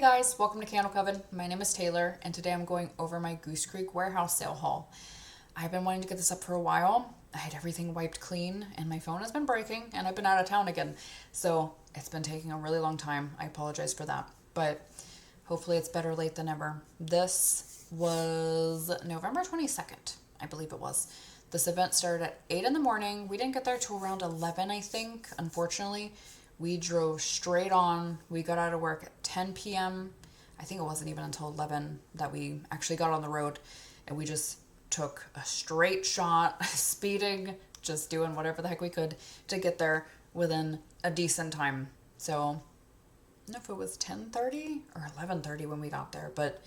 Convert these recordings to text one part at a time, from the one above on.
guys, welcome to Candle Coven. My name is Taylor, and today I'm going over my Goose Creek warehouse sale haul. I've been wanting to get this up for a while. I had everything wiped clean, and my phone has been breaking, and I've been out of town again. So it's been taking a really long time. I apologize for that, but hopefully it's better late than never. This was November 22nd, I believe it was. This event started at 8 in the morning. We didn't get there till around 11, I think, unfortunately. We drove straight on. We got out of work at 10 p.m. I think it wasn't even until 11 that we actually got on the road, and we just took a straight shot, speeding, just doing whatever the heck we could to get there within a decent time. So I don't know if it was 10:30 or 11:30 when we got there, but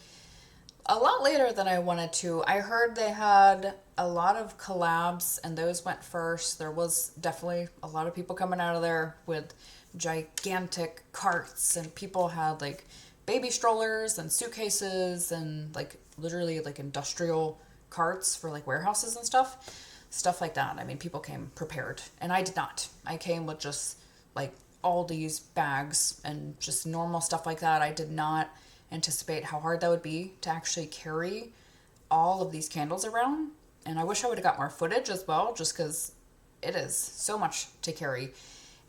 a lot later than I wanted to. I heard they had a lot of collabs, and those went first. There was definitely a lot of people coming out of there with gigantic carts, and people had like baby strollers and suitcases and like literally like industrial carts for like warehouses and stuff like that. I mean, people came prepared, and I did not. I came with just like all these bags and just normal stuff like that. I did not anticipate how hard that would be to actually carry all of these candles around, and I wish I would have got more footage as well, just because it is so much to carry,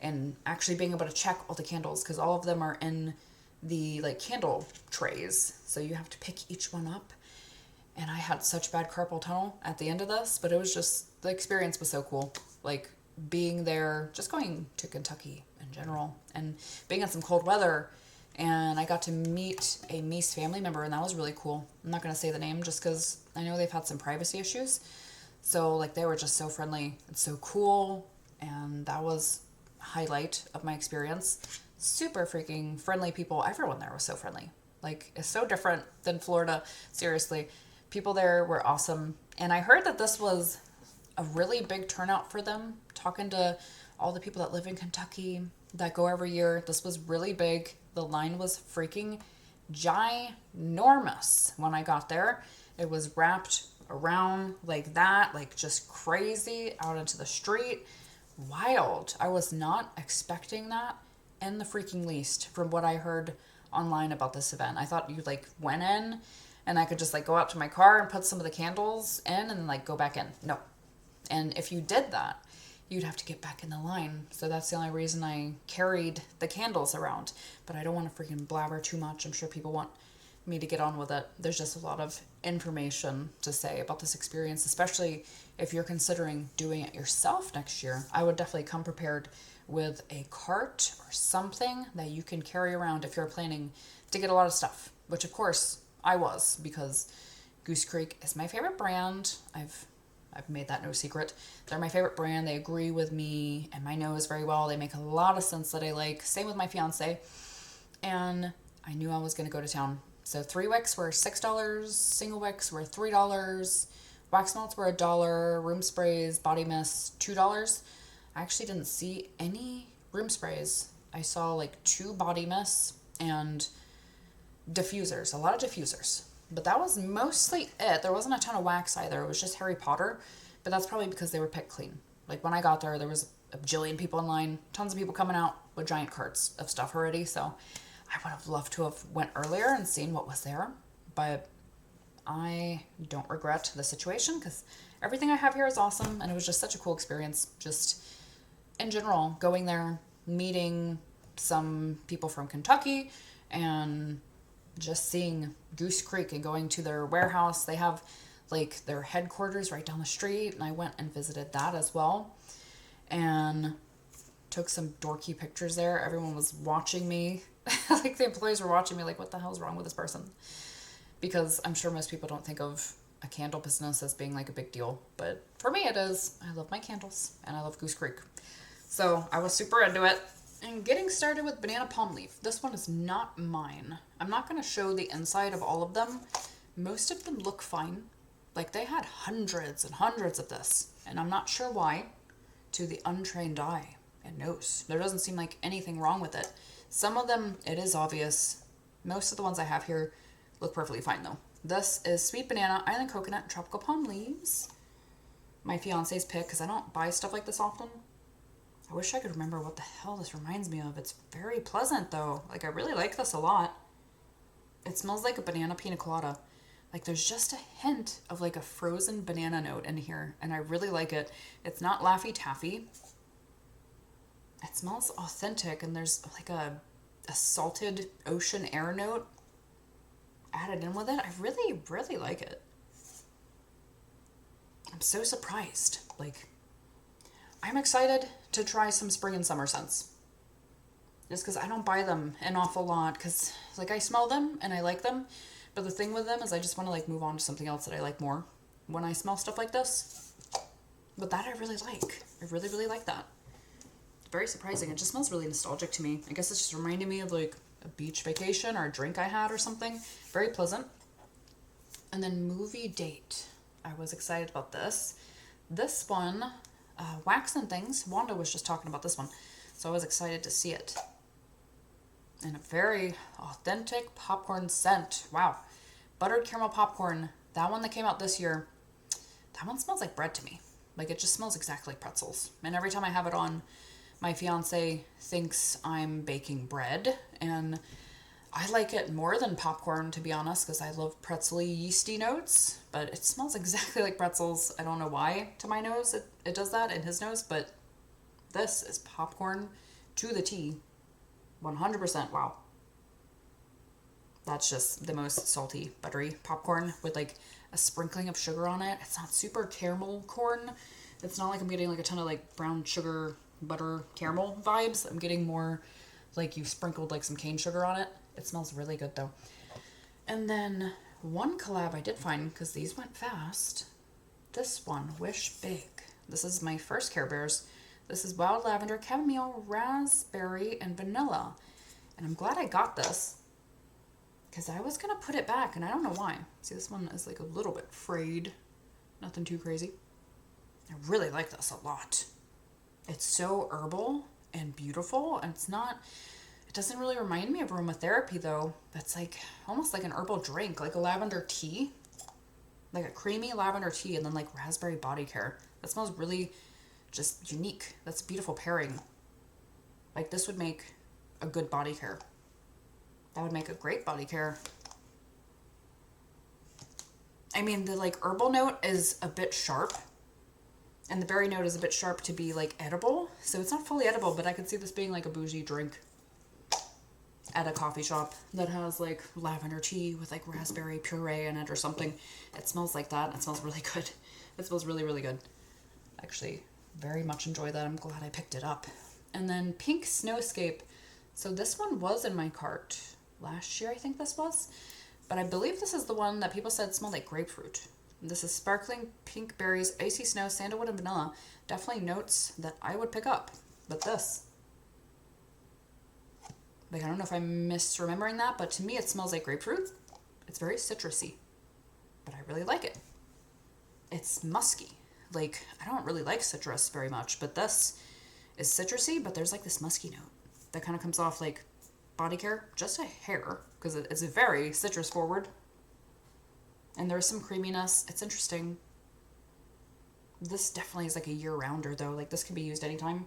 and actually being able to check all the candles, because all of them are in the like candle trays, so you have to pick each one up. And I had such bad carpal tunnel at the end of this, but it was just, the experience was so cool, like being there, just going to Kentucky in general and being in some cold weather. And I got to meet a Mies family member, and that was really cool. I'm not going to say the name just because I know they've had some privacy issues. So like they were just so friendly and so cool, and that was a highlight of my experience. Super freaking friendly people. Everyone there was so friendly. Like, it's so different than Florida. Seriously, people there were awesome. And I heard that this was a really big turnout for them. Talking to all the people that live in Kentucky that go every year, this was really big. The line was freaking ginormous when I got there. It was wrapped around like that, like just crazy out into the street. Wild. I was not expecting that in the freaking least from what I heard online about this event. I thought you like went in and I could just like go out to my car and put some of the candles in and like go back in. No. And if you did that, you'd have to get back in the line. So that's the only reason I carried the candles around. But I don't want to freaking blabber too much. I'm sure people want me to get on with it. There's just a lot of information to say about this experience, especially if you're considering doing it yourself next year. I would definitely come prepared with a cart or something that you can carry around if you're planning to get a lot of stuff, which of course I was, because Goose Creek is my favorite brand. I've made that no secret. They're my favorite brand. They agree with me and my nose very well. They make a lot of scents that I like. Same with my fiance. And I knew I was going to go to town. So 3 wicks were $6. Single wicks were $3. Wax melts were $1. Room sprays, body mists, $2. I actually didn't see any room sprays. I saw like 2 body mists and diffusers. A lot of diffusers. But that was mostly it. There wasn't a ton of wax either. It was just Harry Potter. But that's probably because they were picked clean. Like when I got there was a bajillion people in line. Tons of people coming out with giant carts of stuff already. So I would have loved to have went earlier and seen what was there. But I don't regret the situation because everything I have here is awesome. And it was just such a cool experience. Just in general, going there, meeting some people from Kentucky, and just seeing Goose Creek and going to their warehouse. They have like their headquarters right down the street, and I went and visited that as well and took some dorky pictures there. Everyone was watching me. Like the employees were watching me like, what the hell's wrong with this person? Because I'm sure most people don't think of a candle business as being like a big deal, but for me it is. I love my candles and I love Goose Creek. So I was super into it. And getting started with banana palm leaf. This one is not mine. I'm not going to show the inside of all of them. Most of them look fine. Like they had hundreds and hundreds of this. And I'm not sure why, to the untrained eye and nose. There doesn't seem like anything wrong with it. Some of them, it is obvious. Most of the ones I have here look perfectly fine though. This is sweet banana, island coconut, and tropical palm leaves. My fiance's pick, because I don't buy stuff like this often. I wish I could remember what the hell this reminds me of. It's very pleasant though. Like I really like this a lot. It smells like a banana pina colada. Like there's just a hint of like a frozen banana note in here, and I really like it. It's not Laffy Taffy. It smells authentic, and there's like a salted ocean air note added in with it. I really, really like it. I'm so surprised. Like, I'm excited to try some spring and summer scents. Just because I don't buy them an awful lot, because like I smell them and I like them, but the thing with them is I just want to like move on to something else that I like more when I smell stuff like this. But that I really like. I really, really like that. It's very surprising. It just smells really nostalgic to me. I guess it's just reminding me of like a beach vacation or a drink I had or something. Very pleasant. And then movie date. I was excited about this. This one, Wax and Things. Wanda was just talking about this one, so I was excited to see it. And a very authentic popcorn scent. Wow. Buttered caramel popcorn. That one that came out this year, that one smells like bread to me. Like it just smells exactly like pretzels. And every time I have it on, my fiance thinks I'm baking bread. And I like it more than popcorn, to be honest, because I love pretzely yeasty notes. But it smells exactly like pretzels. I don't know why to my nose it does that, in his nose. But this is popcorn to the T. 100%. Wow. That's just the most salty, buttery popcorn with like a sprinkling of sugar on it. It's not super caramel corn. It's not like I'm getting like a ton of like brown sugar, butter, caramel vibes. I'm getting more like you sprinkled like some cane sugar on it. It smells really good though. And then one collab I did find, because these went fast. This one, Wish Big. This is my first Care Bears. This is wild lavender, chamomile, raspberry, and vanilla. And I'm glad I got this, because I was going to put it back, and I don't know why. See, this one is like a little bit frayed. Nothing too crazy. I really like this a lot. It's so herbal and beautiful, and it doesn't really remind me of aromatherapy, though. That's like almost like an herbal drink, like a lavender tea. Like a creamy lavender tea, and then like raspberry body care. That smells really just unique. That's a beautiful pairing. Like this would make a good body care. That would make a great body care. I mean, the like herbal note is a bit sharp, and the berry note is a bit sharp to be like edible. So it's not fully edible, but I could see this being like a bougie drink at a coffee shop that has like lavender tea with like raspberry puree in it or something. It smells like that. It smells really good. It smells really, really good. Actually, very much enjoy that. I'm glad I picked it up. And then Pink Snowscape. So this one was in my cart last year, I think this was. But I believe this is the one that people said smelled like grapefruit. This is sparkling pink berries, icy snow, sandalwood, and vanilla. Definitely notes that I would pick up. But this, like, I don't know if I'm misremembering that, but to me it smells like grapefruit. It's very citrusy, but I really like it. It's musky. Like, I don't really like citrus very much, but this is citrusy, but there's like this musky note that kind of comes off like body care, just a hair, because it's very citrus forward. And there's some creaminess. It's interesting. This definitely is like a year-rounder, though. Like, this can be used anytime.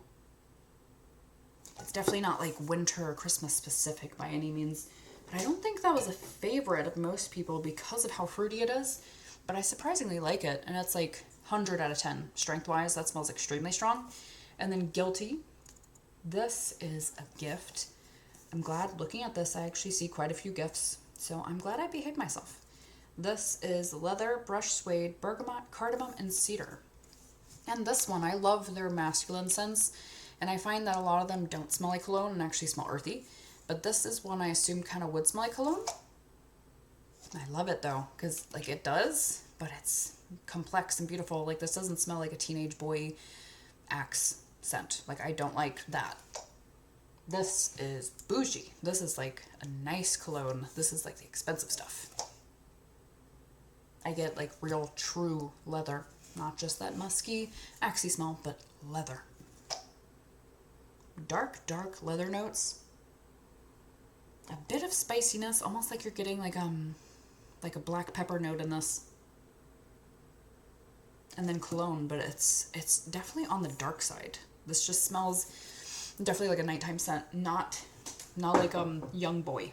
It's definitely not like winter or Christmas specific by any means. But I don't think that was a favorite of most people because of how fruity it is. But I surprisingly like it. And it's like 100 out of 10. Strength-wise, that smells extremely strong. And then Guilty. This is a gift. I'm glad looking at this, I actually see quite a few gifts. So I'm glad I behaved myself. This is leather, brush suede, bergamot, cardamom, and cedar. And this one, I love their masculine scents. And I find that a lot of them don't smell like cologne and actually smell earthy. But this is one I assume kind of would smell like cologne. I love it though, because like it does, but it's complex and beautiful. Like this doesn't smell like a teenage boy Axe scent. Like I don't like that. This is bougie. This is like a nice cologne. This is like the expensive stuff. I get like real true leather, not just that musky Axey smell, but leather. Dark leather notes. A bit of spiciness, almost like you're getting like a black pepper note in this. And then cologne, but it's definitely on the dark side. This just smells definitely like a nighttime scent, not like young boy.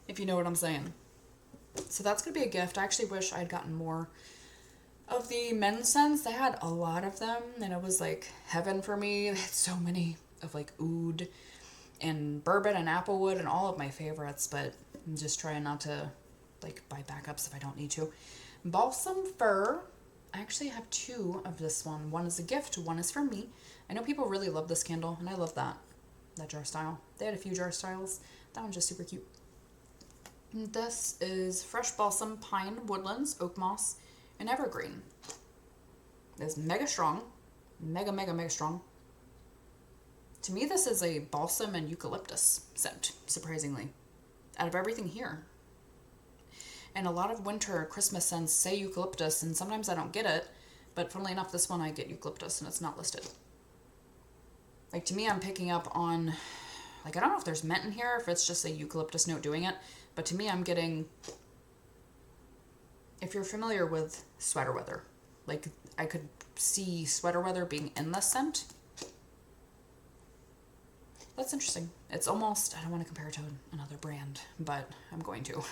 if you know what I'm saying. So that's going to be a gift. I actually wish I'd gotten more of the men's scents. They had a lot of them, and it was like heaven for me. They had so many of like oud and bourbon and applewood and all of my favorites, but I'm just trying not to like buy backups if I don't need to. Balsam Fir. I actually have two of this one. One is a gift, one is for me. I know people really love this candle, and I love that jar style. They had a few jar styles. That one's just super cute. And this is Fresh Balsam Pine Woodlands, Oak Moss, and Evergreen. It's mega strong. Mega, mega, mega strong. To me, this is a balsam and eucalyptus scent, surprisingly, out of everything here. And a lot of winter Christmas scents say eucalyptus, and sometimes I don't get it, but funnily enough, this one I get eucalyptus, and it's not listed. Like, to me, I'm picking up on, like, I don't know if there's mint in here, if it's just a eucalyptus note doing it, but to me, I'm getting, if you're familiar with sweater weather, like, I could see sweater weather being in this scent. That's interesting. It's almost, I don't want to compare it to another brand, but I'm going to.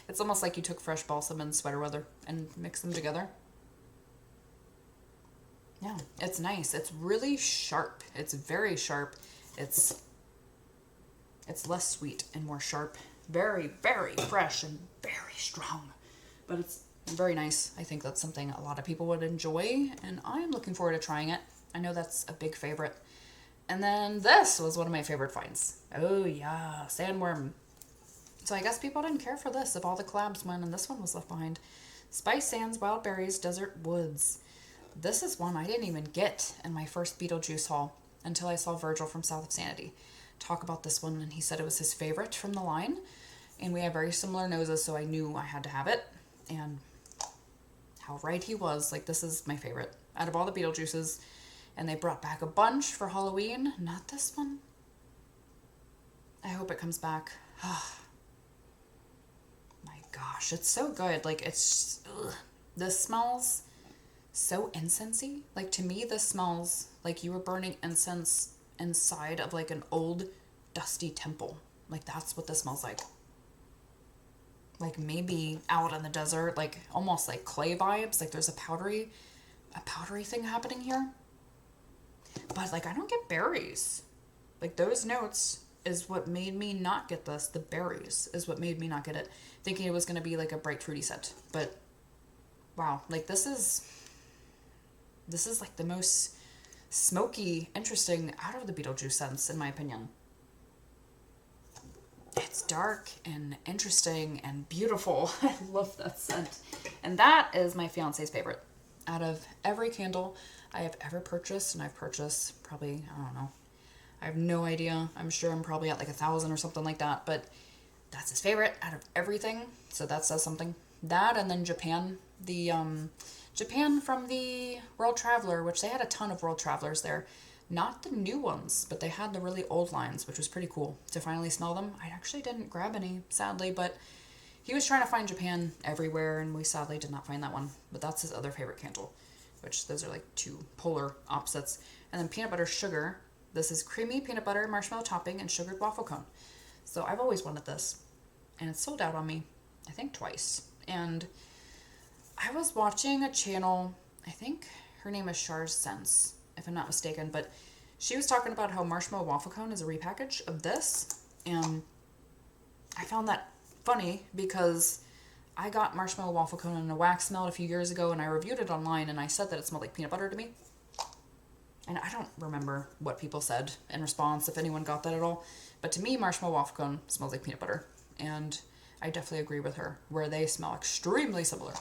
It's almost like you took fresh balsam and sweater weather and mixed them together. Yeah, it's nice. It's really sharp. It's very sharp. It's less sweet and more sharp. Very, very fresh and very strong. But it's very nice. I think that's something a lot of people would enjoy, and I'm looking forward to trying it. I know that's a big favorite. And then this was one of my favorite finds. Oh yeah, Sandworm. So I guess people didn't care for this if all the collabs went and this one was left behind. Spice Sands, Wild Berries, Desert Woods. This is one I didn't even get in my first Beetlejuice haul until I saw Virgil from South of Sanity talk about this one, and he said it was his favorite from the line. And we have very similar noses, so I knew I had to have it. And how right he was. Like, this is my favorite out of all the Beetlejuices. And they brought back a bunch for Halloween. Not this one. I hope it comes back. My gosh, it's so good. Like, it's... Ugh. This smells so incensey. Like, to me, this smells like you were burning incense inside of, like, an old, dusty temple. Like, that's what this smells like. Like, maybe out in the desert. Like, almost like clay vibes. Like, there's a powdery thing happening here. But, like, I don't get berries. Like, those notes is what made me not get this. The berries is what made me not get it. Thinking it was going to be, like, a bright fruity scent. But, wow. Like, this is, like, the most smoky, interesting out of the Beetlejuice scents, in my opinion. It's dark and interesting and beautiful. I love that scent. And that is my fiance's favorite. Out of every candle I have ever purchased, and I've purchased probably, I don't know, I have no idea. I'm sure I'm probably at like 1,000 or something like that, but that's his favorite out of everything. So that says something. That, and then Japan. The Japan from the World Traveler, which they had a ton of World Travelers there. Not the new ones, but they had the really old lines, which was pretty cool to finally smell them. I actually didn't grab any, sadly, but he was trying to find Japan everywhere, and we sadly did not find that one. But that's his other favorite candle, which those are like two polar opposites. And then peanut butter sugar. This is creamy peanut butter, marshmallow topping, and sugared waffle cone. So I've always wanted this, and it's sold out on me, I think twice. And I was watching a channel, I think her name is Char's Sense, if I'm not mistaken, but she was talking about how marshmallow waffle cone is a repackage of this, and I found that funny because I got marshmallow waffle cone in a wax melt a few years ago, and I reviewed it online, and I said that it smelled like peanut butter to me. And I don't remember what people said in response, if anyone got that at all. But to me, marshmallow waffle cone smells like peanut butter. And I definitely agree with her, where they smell extremely similar.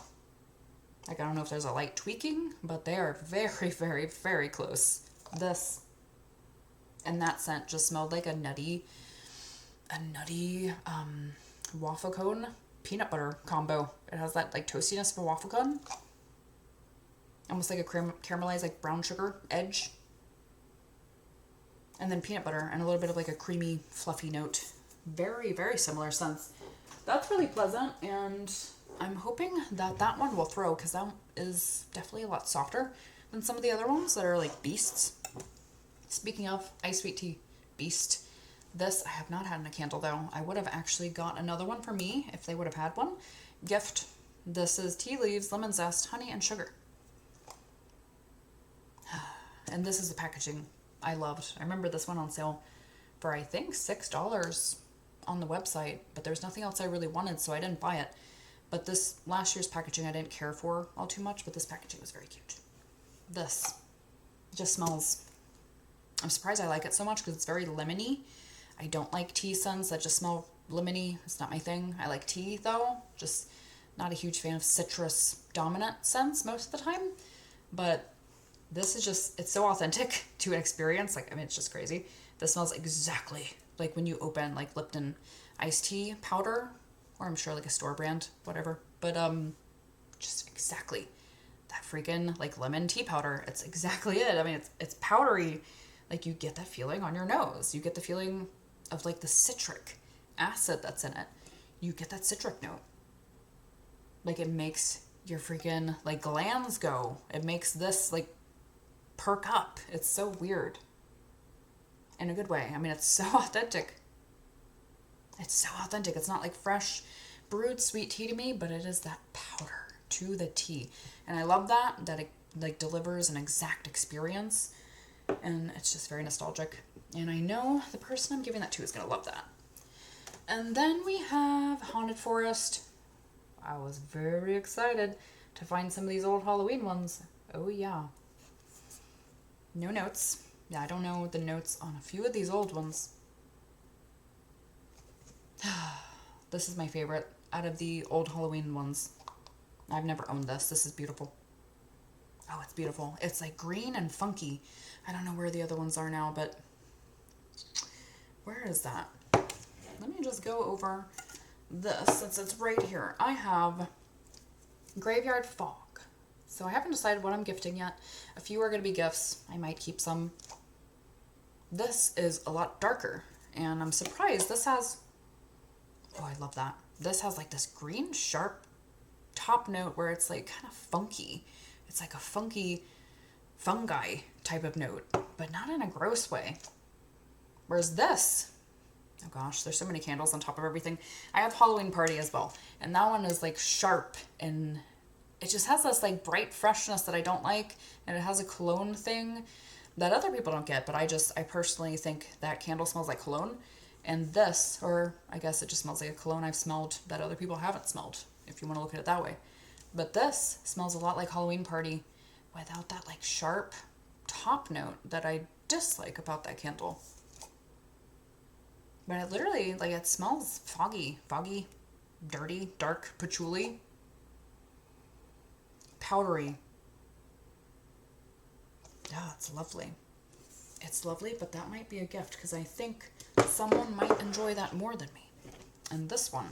Like, I don't know if there's a light tweaking, but they are very, very, very close. This and that scent just smelled like a nutty waffle cone peanut butter combo. It has that, like, toastiness of a waffle cone. Almost like a caramelized, like, brown sugar edge. And then peanut butter and a little bit of, like, a creamy, fluffy note. Very, very similar scents. That's really pleasant, and I'm hoping that that one will throw, because that is definitely a lot softer than some of the other ones that are, like, beasts. Speaking of ice sweet tea, beast. This I have not had in a candle though. I would have actually got another one for me if they would have had one. Gift. This is tea leaves, lemon zest, honey, and sugar. And this is the packaging I loved. I remember this one on sale for I think $6 on the website, but there's nothing else I really wanted, so I didn't buy it. But this last year's packaging I didn't care for all too much, but this packaging was very cute. This just smells, I'm surprised I like it so much because it's very lemony. I don't like tea scents that just smell lemony. It's not my thing. I like tea though, just not a huge fan of citrus dominant scents most of the time. But this is just, it's so authentic to an experience. Like, I mean, it's just crazy. This smells exactly like when you open like Lipton iced tea powder, or I'm sure like a store brand, whatever. But just exactly that freaking like lemon tea powder. It's exactly it. I mean, it's powdery. Like you get that feeling on your nose. You get the feeling of like the citric acid that's in it. You get that citric note. Like it makes your freaking like glands go. It makes this like perk up. It's so weird. In a good way. I mean, it's so authentic. It's so authentic. It's not like fresh brewed sweet tea to me, but it is that powder to the tea. And I love that it like delivers an exact experience. And it's just very nostalgic. And I know the person I'm giving that to is going to love that. And then we have Haunted Forest. I was very excited to find some of these old Halloween ones. Oh yeah. No notes. Yeah, I don't know the notes on a few of these old ones. This is my favorite out of the old Halloween ones. I've never owned this. This is beautiful. Oh, it's beautiful. It's like green and funky. I don't know where the other ones are now, but where is that? Let me just go over this since it's right here. I have Graveyard Fog. So I haven't decided what I'm gifting yet. A few are going to be gifts. I might keep some. This is a lot darker, and I'm surprised. This has, oh, I love that. This has like this green sharp top note where it's like kind of funky. It's like a funky fungi type of note, but not in a gross way. Whereas this, oh gosh, there's so many candles on top of everything. I have Halloween Party as well, and that one is like sharp, and it just has this like bright freshness that I don't like, and it has a cologne thing that other people don't get, but I personally think that candle smells like cologne. And this, or I guess it just smells like a cologne I've smelled that other people haven't smelled, if you want to look at it that way. But this smells a lot like Halloween Party without that like sharp top note that I dislike about that candle. But it literally, like, it smells foggy, dirty, dark, patchouli, powdery. Yeah, it's lovely. It's lovely, but that might be a gift because I think someone might enjoy that more than me. And this one,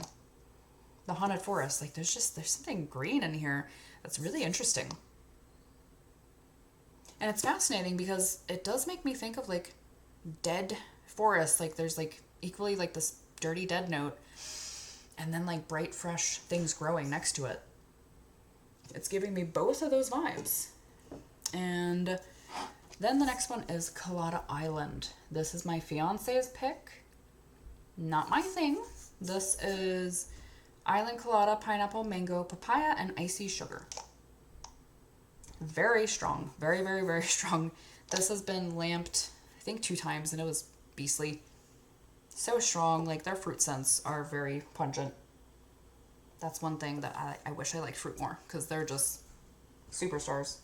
the Haunted Forest, like there's something green in here that's really interesting. And it's fascinating because it does make me think of like dead forest. Like there's like equally like this dirty dead note and then like bright fresh things growing next to it. It's giving me both of those vibes. And then the next one is Colada Island. This is my fiance's pick. Not my thing. This is Island Colada, pineapple, mango, papaya, and icy sugar. Very strong. Very, very, very strong. This has been lamped, I think 2 times, and it was beastly. So strong. Like, their fruit scents are very pungent. That's one thing that I wish I liked fruit more, because they're just superstars.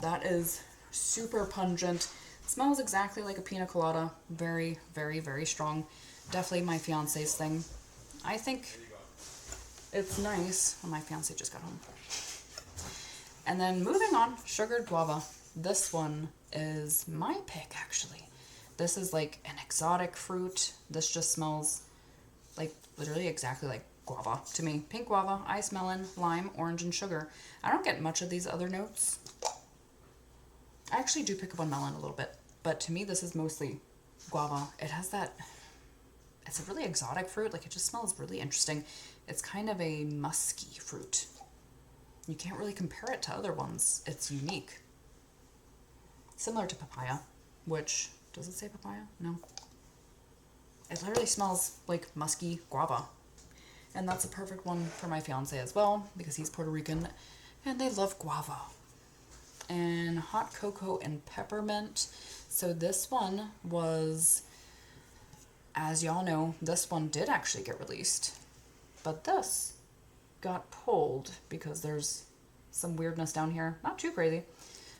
That is super pungent. Smells exactly like a pina colada. Very, very, very strong. Definitely my fiance's thing. I think it's nice. Oh, my fiance just got home. And then moving on, sugared guava. This one is my pick, actually. This is like an exotic fruit. This just smells like literally exactly like guava to me. Pink guava, ice melon, lime, orange, and sugar. I don't get much of these other notes. I actually do pick up on melon a little bit, but to me this is mostly guava. It has that, it's a really exotic fruit. Like, it just smells really interesting. It's kind of a musky fruit. You can't really compare it to other ones. It's unique. Similar to papaya, which, does it say papaya? No. It literally smells like musky guava. And that's a perfect one for my fiance as well, because he's Puerto Rican and they love guava. And hot cocoa and peppermint. So this one was, as y'all know, this one did actually get released. But this got pulled because there's some weirdness down here. Not too crazy.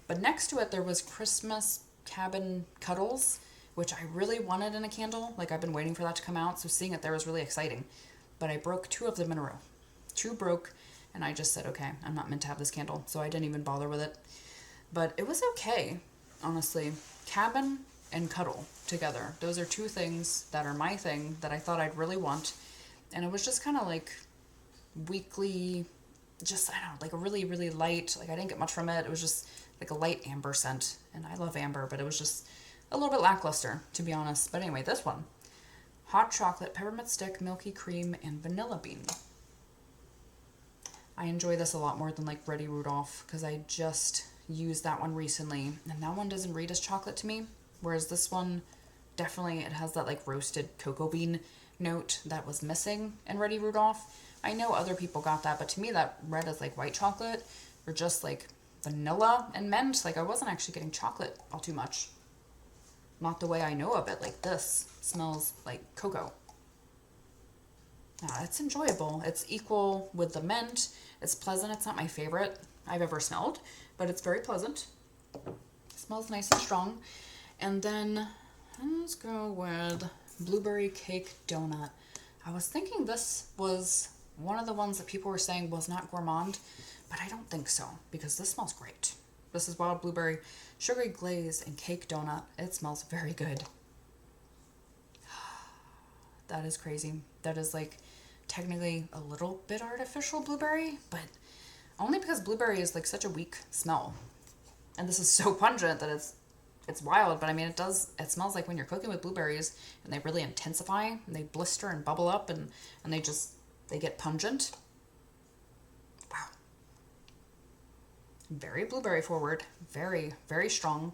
But next to it, there was Christmas Cabin Cuddles, which I really wanted in a candle. Like, I've been waiting for that to come out, so seeing it there was really exciting. But I broke 2 of them in a row. 2 broke, and I just said, okay, I'm not meant to have this candle, so I didn't even bother with it. But it was okay, honestly. Cabin and cuddle together. Those are 2 things that are my thing that I thought I'd really want. And it was just kind of like weekly, just, I don't know, like a really, really light, like I didn't get much from it. It was just like a light amber scent. And I love amber, but it was just a little bit lackluster, to be honest. But anyway, this one. Hot chocolate, peppermint stick, milky cream, and vanilla bean. I enjoy this a lot more than like Ready Rudolph because I just used that one recently. And that one doesn't read as chocolate to me. Whereas this one, definitely it has that like roasted cocoa bean note that was missing in Ready Rudolph. I know other people got that, but to me that read as like white chocolate or just like vanilla and mint. Like I wasn't actually getting chocolate all too much. Not the way I know of it. Like this smells like cocoa. Yeah, it's enjoyable. It's equal with the mint. It's pleasant. It's not my favorite I've ever smelled, but it's very pleasant. It smells nice and strong. And then let's go with blueberry cake donut. I was thinking this was one of the ones that people were saying was not gourmand, but I don't think so because this smells great. This is wild blueberry, sugary glaze, and cake donut. It smells very good. That is crazy. That is like technically a little bit artificial blueberry, but only because blueberry is like such a weak smell. And this is so pungent that it's wild, but I mean it smells like when you're cooking with blueberries and they really intensify and they blister and bubble up and they get pungent. Wow. Very blueberry forward, very, very strong.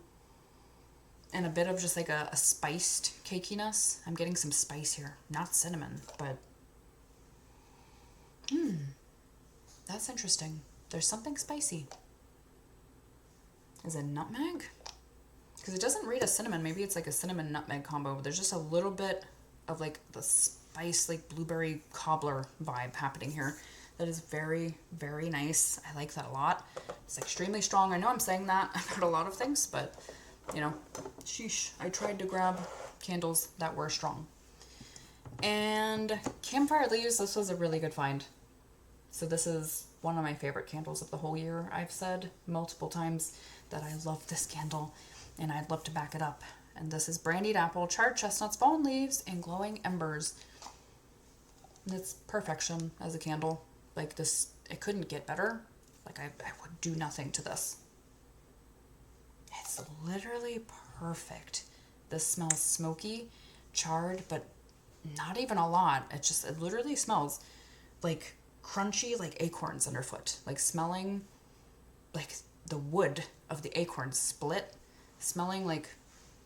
And a bit of just like a spiced cakiness. I'm getting some spice here. Not cinnamon, but that's interesting. There's something spicy. Is it nutmeg? Because it doesn't read as cinnamon. Maybe it's like a cinnamon nutmeg combo. There's just a little bit of like the spice, like blueberry cobbler vibe happening here. That is very, very nice. I like that a lot. It's extremely strong. I know I'm saying that about a lot of things, but you know, sheesh. I tried to grab candles that were strong. And Campfire Leaves, this was a really good find. So this is one of my favorite candles of the whole year. I've said multiple times that I love this candle and I'd love to back it up. And this is brandied apple, charred chestnuts, fallen leaves, and glowing embers. And it's perfection as a candle. Like this, it couldn't get better. Like I would do nothing to this. It's literally perfect. This smells smoky, charred, but not even a lot. It literally smells like crunchy, like acorns underfoot. Like smelling like the wood of the acorns split. Smelling like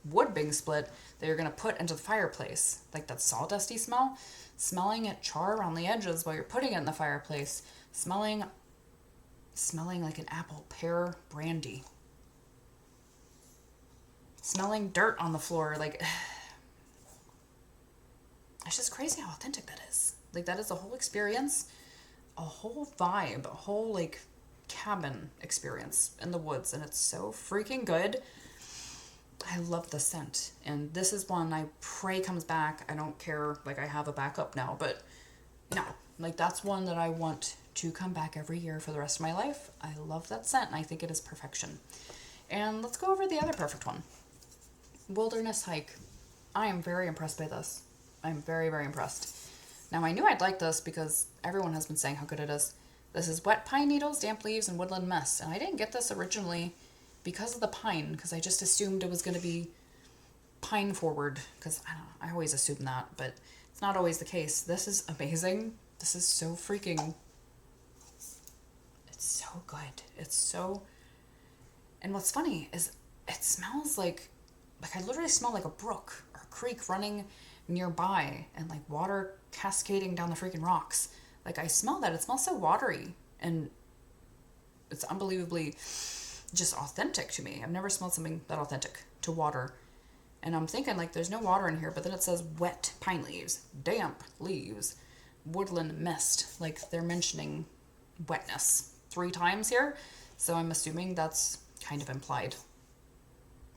wood being split that you're going to put into the fireplace. Like that sawdusty smell. Smelling it char around the edges while you're putting it in the fireplace. Smelling like an apple pear brandy. Smelling dirt on the floor. Like, it's just crazy how authentic that is. Like, that is a whole experience, a whole vibe, a whole, like, cabin experience in the woods. And it's so freaking good. I love the scent. And this is one I pray comes back. I don't care. Like, I have a backup now. But, no. Like, that's one that I want to come back every year for the rest of my life. I love that scent, and I think it is perfection. And let's go over the other perfect one. Wilderness Hike. I am very impressed by this. I'm very, very impressed. Now, I knew I'd like this because everyone has been saying how good it is. This is wet pine needles, damp leaves, and woodland mist. And I didn't get this originally because of the pine, because I just assumed it was going to be pine forward, because I don't know, I always assume that, but it's not always the case. This is amazing. This is so freaking, it's so good. It's so, and what's funny is it smells like I literally smell like a brook or a creek running nearby and like water cascading down the freaking rocks. Like I smell that. It smells so watery and it's unbelievably just authentic to me. I've never smelled something that authentic to water. And I'm thinking like there's no water in here, but then it says wet pine leaves, damp leaves, woodland mist. Like they're mentioning wetness 3 times here. So I'm assuming that's kind of implied.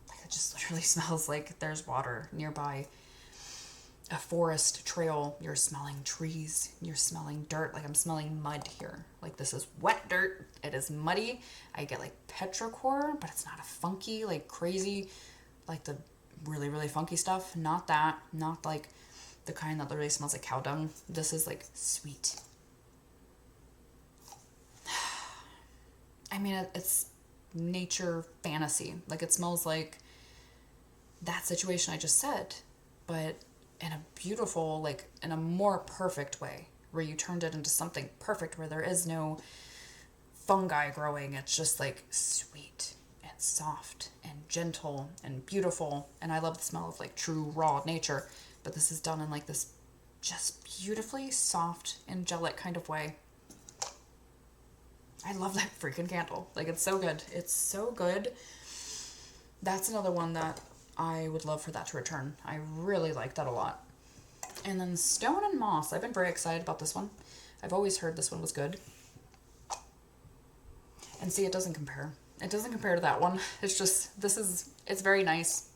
Like it just literally smells like there's water nearby. A forest trail, you're smelling trees, you're smelling dirt. Like I'm smelling mud here. Like this is wet dirt. It is muddy. I get like petrichor, but it's not a funky, like crazy, like the really, really funky stuff. Not that. Not like the kind that literally smells like cow dung. This is like sweet. I mean, it's nature fantasy. Like it smells like that situation I just said, but in a beautiful, like in a more perfect way, where you turned it into something perfect, where there is no fungi growing. It's just like sweet and soft and gentle and beautiful. And I love the smell of like true raw nature, but this is done in like this just beautifully soft, angelic kind of way. I love that freaking candle. Like it's so good. It's so good. That's another one that I would love for that to return. I really like that a lot. And then Stone and Moss. I've been very excited about this one. I've always heard this one was good. And see, it doesn't compare. It doesn't compare to that one. It's just, it's very nice.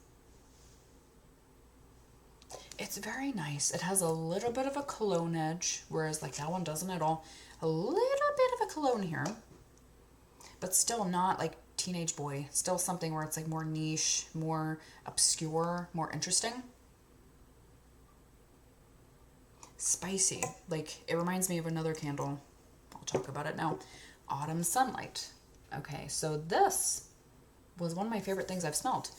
It's very nice. It has a little bit of a cologne edge, whereas like that one doesn't at all. A little bit of a cologne here, but still not like teenage boy. Still something where it's like more niche, more obscure, more interesting. Spicy. Like it reminds me of another candle. I'll talk about it now. Autumn Sunlight. Okay, so this was one of my favorite things I've smelled.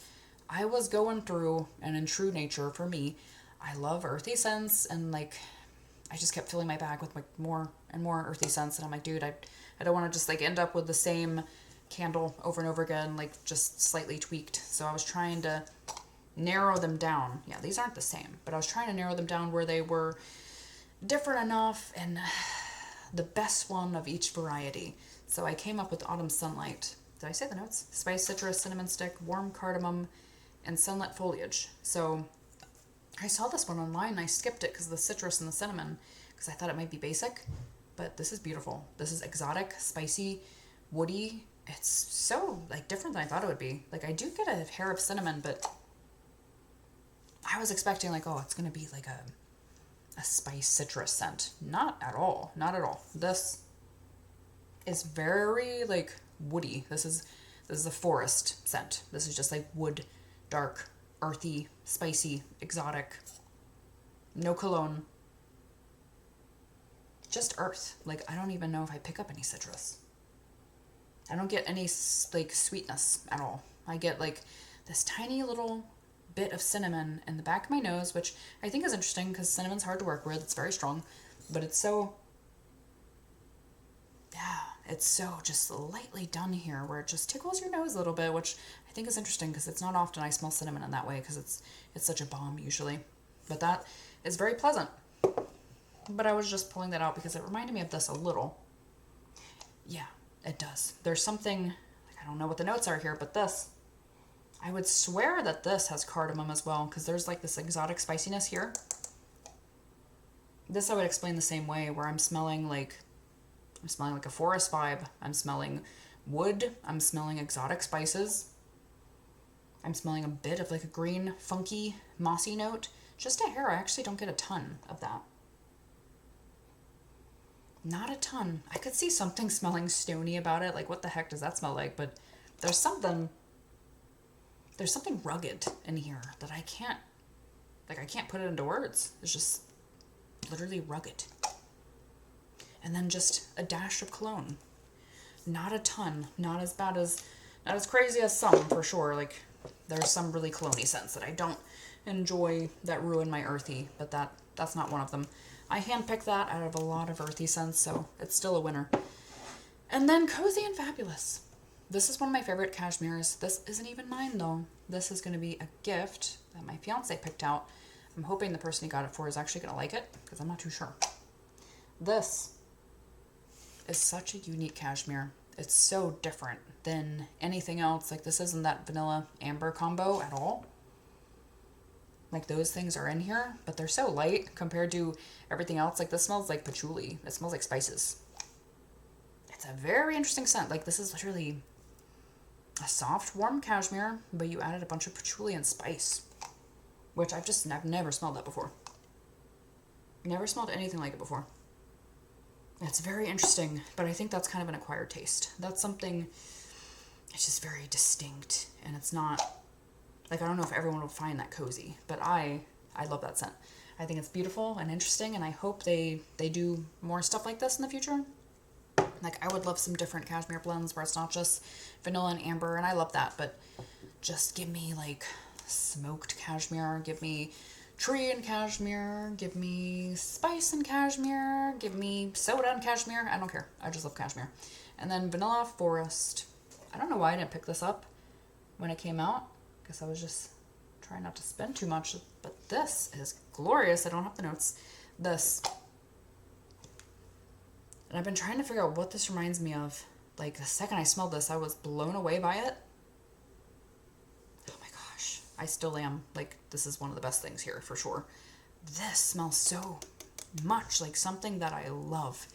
I was going through, and in true nature for me, I love earthy scents, and like I just kept filling my bag with like more and more earthy scents, and I'm like, dude, I don't want to just like end up with the same candle over and over again, like just slightly tweaked. So I was trying to narrow them down. Yeah, these aren't the same, but I was trying to narrow them down where they were different enough and the best one of each variety. So I came up with Autumn Sunlight. Did I say the notes? Spice, citrus, cinnamon stick, warm cardamom, and sunlit foliage. So I saw this one online and I skipped it because of the citrus and the cinnamon, because I thought it might be basic, but this is beautiful. This is exotic, spicy, woody. It's so like different than I thought it would be. Like I do get a hair of cinnamon, but I was expecting like, oh, it's going to be like a spice citrus scent. Not at all. Not at all. This is very like woody. This is a forest scent. This is just like wood, dark, earthy, spicy, exotic. No cologne. Just earth. Like I don't even know if I pick up any citrus. I don't get any like sweetness at all. I get like this tiny little bit of cinnamon in the back of my nose, which I think is interesting because cinnamon's hard to work with. It's very strong, but it's so, yeah, it's so just lightly done here where it just tickles your nose a little bit, which I think is interesting because it's not often I smell cinnamon in that way because it's such a balm usually. But that is very pleasant. But I was just pulling that out because it reminded me of this a little. Yeah, it does. There's something, like, I don't know what the notes are here, but this, I would swear that this has cardamom as well because there's like this exotic spiciness here. This I would explain the same way where I'm smelling like a forest vibe. I'm smelling wood. I'm smelling exotic spices. I'm smelling a bit of like a green, funky, mossy note. Just a hair. I actually don't get a ton of that. Not a ton. I could see something smelling stony about it. Like, what the heck does that smell like? But there's something rugged in here that I can't put it into words. It's just literally rugged. And then just a dash of cologne. Not a ton. Not as crazy as some, for sure. Like, there's some really cologne-y scents that I don't enjoy that ruin my earthy, but that's not one of them. I handpicked that out of a lot of earthy scents, so it's still a winner. And then Cozy and Fabulous. This is one of my favorite cashmeres. This isn't even mine, though. This is going to be a gift that my fiance picked out I'm hoping the person he got it for is actually going to like it, because I'm not too sure. This is such a unique cashmere. It's so different than anything else. Like, this isn't that vanilla amber combo at all. Like, those things are in here, but they're so light compared to everything else. Like, this smells like patchouli. It smells like spices. It's a very interesting scent. Like, this is literally a soft, warm cashmere, but you added a bunch of patchouli and spice, which I've never smelled that before. Never smelled anything like it before. It's very interesting, but I think that's kind of an acquired taste. That's something, it's just very distinct, and it's not, like, I don't know if everyone will find that cozy, but I love that scent. I think it's beautiful and interesting, and I hope they do more stuff like this in the future. Like, I would love some different cashmere blends where it's not just vanilla and amber, and I love that, but just give me, like, smoked cashmere, give me tree and cashmere, give me spice and cashmere, give me soda and cashmere. I don't care. I just love cashmere. And then Vanilla Forest. I don't know why I didn't pick this up when it came out. I guess I was just trying not to spend too much, but this is glorious. I don't have the notes. This. And I've been trying to figure out what this reminds me of. Like, the second I smelled this, I was blown away by it. I still am. Like, this is one of the best things here, for sure. This smells so much like something that I love.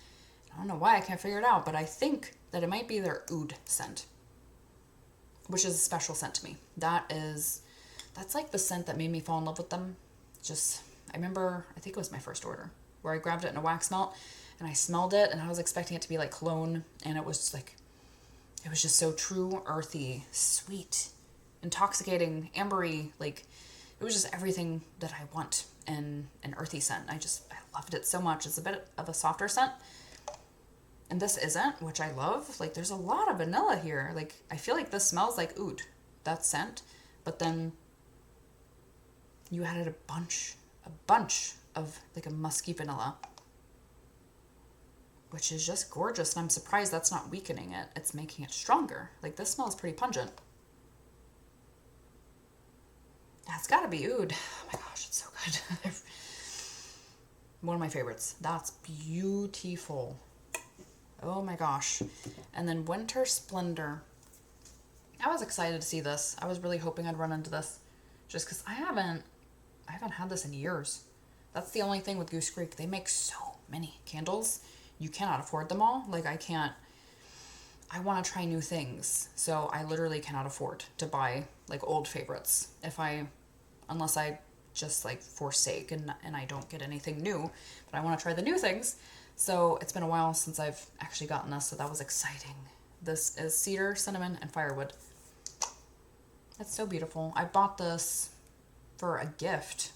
I don't know why, I can't figure it out, but I think that it might be their oud scent, which is a special scent to me. That's like the scent that made me fall in love with them. I remember, I think it was my first order, where I grabbed it in a wax melt, and I smelled it, and I was expecting it to be like cologne, and it was just so true, earthy, sweet, intoxicating, ambery. Like, it was just everything that I want in an earthy scent. I loved it so much. It's a bit of a softer scent, and this isn't, which I love. Like, there's a lot of vanilla here. Like, I feel like this smells like oud, that scent, but then you added a bunch of like a musky vanilla, which is just gorgeous, and I'm surprised that's not weakening it. It's making it stronger. Like, this smells pretty pungent. That's gotta be oud. Oh my gosh, it's so good. One of my favorites. That's beautiful. Oh my gosh. And then Winter Splendor. I was excited to see this. I was really hoping I'd run into this, just because I haven't had this in years. That's the only thing with Goose Creek. They make so many candles. You cannot afford them all. Like, I want to try new things, so I literally cannot afford to buy, like, old favorites unless I just, like, forsake and I don't get anything new, but I want to try the new things. So it's been a while since I've actually gotten this, so that was exciting. This is cedar, cinnamon, and firewood. It's so beautiful. I bought this for a gift,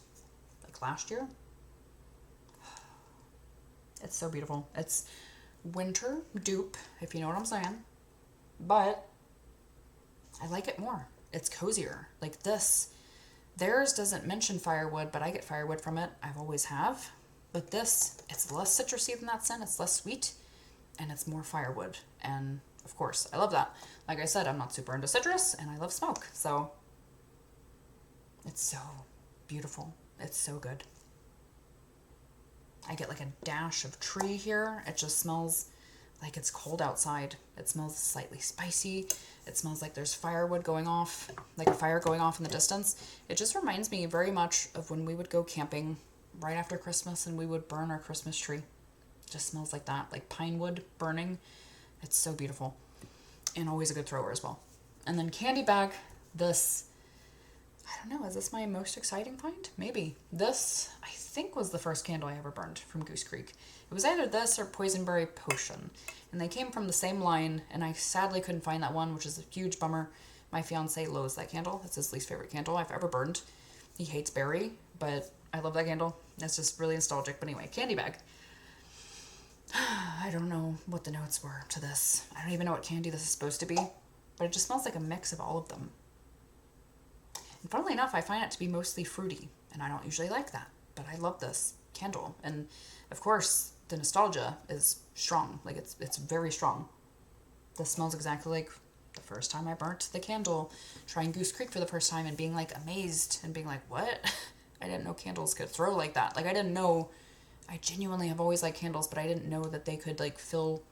like, last year. It's so beautiful. It's winter dupe, if you know what I'm saying, but I like it more. It's cozier. Like, theirs doesn't mention firewood, but I get firewood from it. I've always have. But this, it's less citrusy than that scent. It's less sweet, and it's more firewood. And of course, I love that. Like I said, I'm not super into citrus, and I love smoke. So it's so beautiful. It's so good. I get like a dash of tree here. It just smells like it's cold outside. It smells slightly spicy. It smells like there's firewood going off, like a fire going off in the distance. It just reminds me very much of when we would go camping right after Christmas and we would burn our Christmas tree. It just smells like that, like pine wood burning. It's so beautiful, and always a good thrower as well. And then candy bag, this, I don't know, is this my most exciting find? Maybe. This, I think, was the first candle I ever burned from Goose Creek. It was either this or Poisonberry Potion, and they came from the same line, and I sadly couldn't find that one, which is a huge bummer. My fiance loathes that candle. It's his least favorite candle I've ever burned. He hates berry, but I love that candle. It's just really nostalgic. But anyway, candy bag. I don't know what the notes were to this. I don't even know what candy this is supposed to be, but it just smells like a mix of all of them. And funnily enough, I find it to be mostly fruity, and I don't usually like that, but I love this candle. And of course, the nostalgia is strong. Like, it's very strong. This smells exactly like the first time I burnt the candle, trying Goose Creek for the first time and being like amazed and being like, what? I didn't know candles could throw like that. Like I didn't know, I genuinely have always liked candles, but I didn't know that they could like fill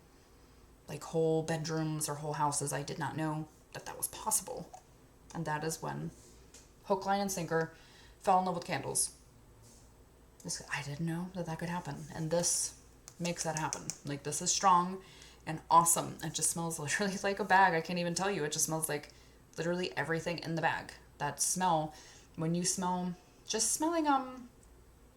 like whole bedrooms or whole houses. I did not know that that was possible. And that is when hook, line, and sinker fell in love with candles. I didn't know that that could happen. And this makes that happen. Like this is strong and awesome. It just smells literally like a bag. I can't even tell you. It just smells like literally everything in the bag. That smell, when you smell, just smelling,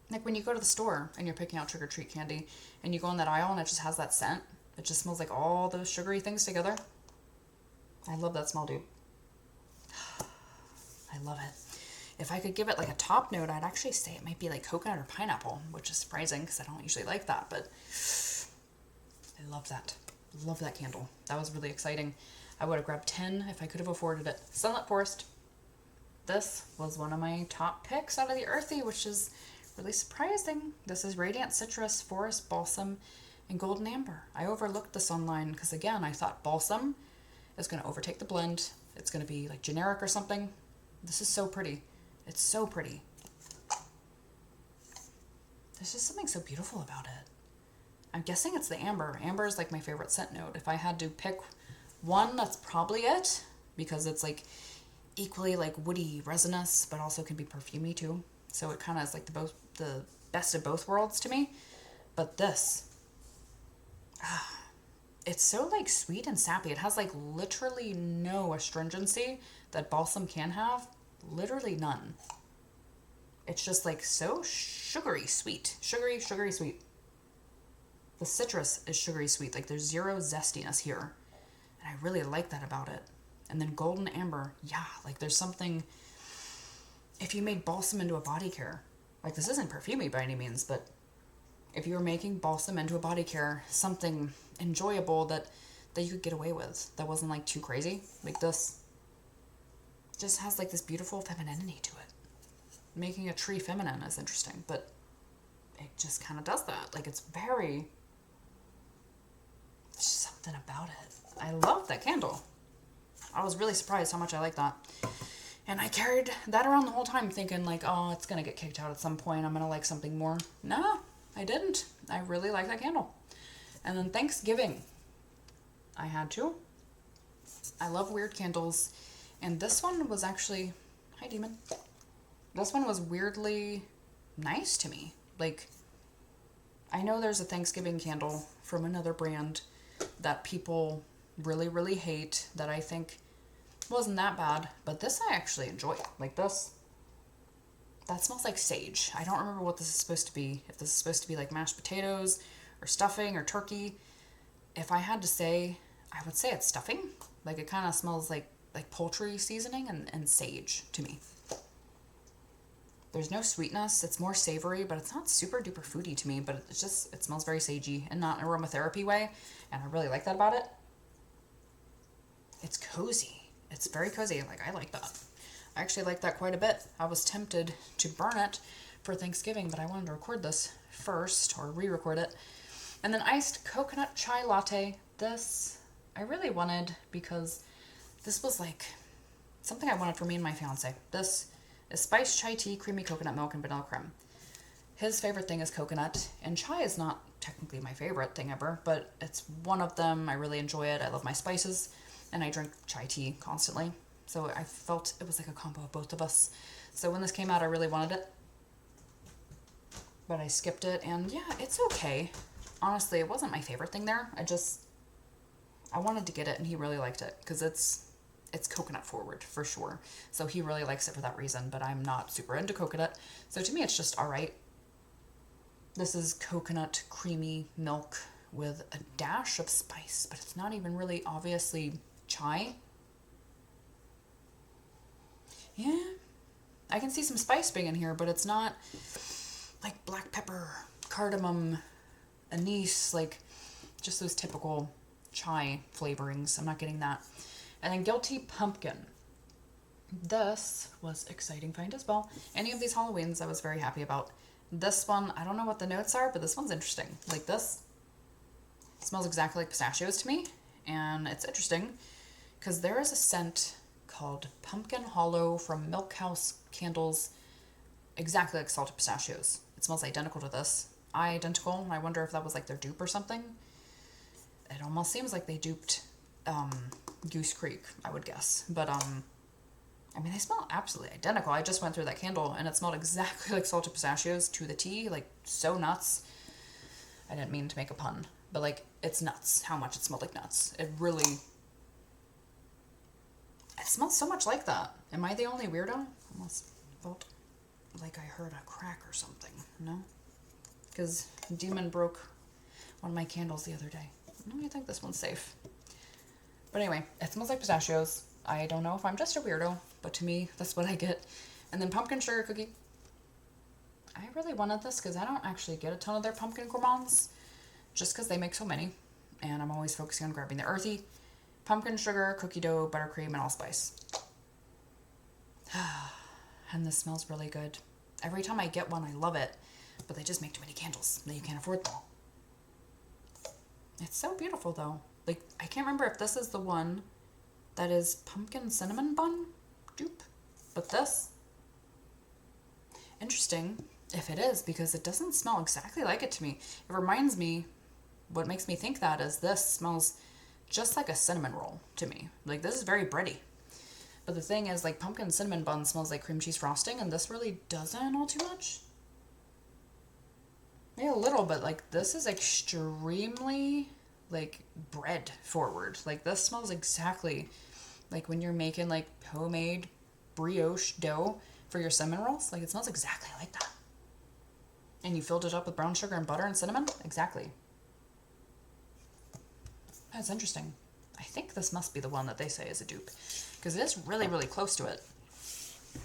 like when you go to the store and you're picking out trick-or-treat candy and you go in that aisle and it just has that scent. It just smells like all those sugary things together. I love that smell, dude. I love it. If I could give it like a top note, I'd actually say it might be like coconut or pineapple, which is surprising because I don't usually like that, but I love that. Love that candle. That was really exciting. I would have grabbed 10 if I could have afforded it. Sunlit Forest. This was one of my top picks out of the earthy, which is really surprising. This is Radiant Citrus, Forest Balsam, and Golden Amber. I overlooked this online because, again, I thought Balsam is going to overtake the blend. It's going to be like generic or something. This is so pretty. It's so pretty. There's just something so beautiful about it. I'm guessing it's the amber. Amber is like my favorite scent note. If I had to pick one, that's probably it, because it's like equally like woody, resinous, but also can be perfumey too. So it kind of is like the best of both worlds to me. But this, it's so like sweet and sappy. It has like literally no astringency that balsam can have. Literally none. It's just like so sugary sweet. Sugary sweet. The citrus is sugary sweet. Like there's zero zestiness here. And I really like that about it. And then golden amber. Yeah, like there's something, if you made balsam into a body care, like this isn't perfumey by any means, but if you were making balsam into a body care, something enjoyable that you could get away with, that wasn't like too crazy, like this just has like this beautiful femininity to it. Making a tree feminine is interesting, but it just kind of does that. Like it's very, there's something about it. I love that candle. I was really surprised how much I like that. And I carried that around the whole time thinking like, oh, it's going to get kicked out at some point. I'm going to like something more. No, I didn't. I really like that candle. And then Thanksgiving, I had to. I love weird candles. And this one was actually, hi demon. This one was weirdly nice to me. Like, I know there's a Thanksgiving candle from another brand that people really, really hate that I think wasn't that bad, but this I actually enjoy. Like this, that smells like sage. I don't remember what this is supposed to be. If this is supposed to be like mashed potatoes or stuffing or turkey. If I had to say, I would say it's stuffing. Like it kind of smells like poultry seasoning and sage to me. There's no sweetness. It's more savory, but it's not super duper foody to me, but it's just, it smells very sagey and not an aromatherapy way. And I really like that about it. It's cozy. It's very cozy. Like, I like that. I actually like that quite a bit. I was tempted to burn it for Thanksgiving, but I wanted to record this first, or re-record it. And then iced coconut chai latte. This, I really wanted because this was like something I wanted for me and my fiance. This is spiced chai tea, creamy coconut milk, and vanilla creme. His favorite thing is coconut, and chai is not technically my favorite thing ever, but it's one of them. I really enjoy it. I love my spices, and I drink chai tea constantly. So I felt it was like a combo of both of us. So when this came out, I really wanted it, but I skipped it, and yeah, it's okay. Honestly, it wasn't my favorite thing there. I wanted to get it, and he really liked it, because it's coconut forward for sure. So he really likes it for that reason, but I'm not super into coconut. So to me, it's just all right. This is coconut creamy milk with a dash of spice, but it's not even really obviously chai. Yeah, I can see some spice being in here, but it's not like black pepper, cardamom, anise, like just those typical chai flavorings. I'm not getting that. And then Guilty Pumpkin. This was exciting find as well. Any of these Halloweens I was very happy about. This one, I don't know what the notes are, but this one's interesting. Like this smells exactly like pistachios to me. And it's interesting because there is a scent called Pumpkin Hollow from Milk House Candles. exactly like salted pistachios. It smells identical to this. Identical. I wonder if that was like their dupe or something. It almost seems like they duped Goose Creek, I would guess. But I mean, they smell absolutely identical. I just went through that candle and it smelled exactly like salted pistachios to the T, like so nuts. I didn't mean to make a pun, but like it's nuts how much it smelled like nuts. It smells so much like that. Am I the only weirdo? Almost felt like I heard a crack or something, no? Because Demon broke one of my candles the other day. I think this one's safe. But anyway, it smells like pistachios. I don't know if I'm just a weirdo, but to me, that's what I get. And then pumpkin sugar cookie. I really wanted this because I don't actually get a ton of their pumpkin gourmands, just because they make so many. And I'm always focusing on grabbing the earthy. Pumpkin sugar, cookie dough, buttercream, and allspice. And this smells really good. Every time I get one, I love it. But they just make too many candles that you can't afford them. It's so beautiful, though. Like, I can't remember if this is the one that is pumpkin cinnamon bun dupe. But this, interesting if it is, because it doesn't smell exactly like it to me. It reminds me, what makes me think that is this smells just like a cinnamon roll to me. Like, this is very bready. But the thing is, like, pumpkin cinnamon bun smells like cream cheese frosting, and this really doesn't all too much. Maybe a little, but like this is extremely like bread forward. Like this smells exactly like when you're making like homemade brioche dough for your cinnamon rolls. Like it smells exactly like that. And you filled it up with brown sugar and butter and cinnamon? Exactly. That's interesting. I think this must be the one that they say is a dupe, because it is really, really close to it.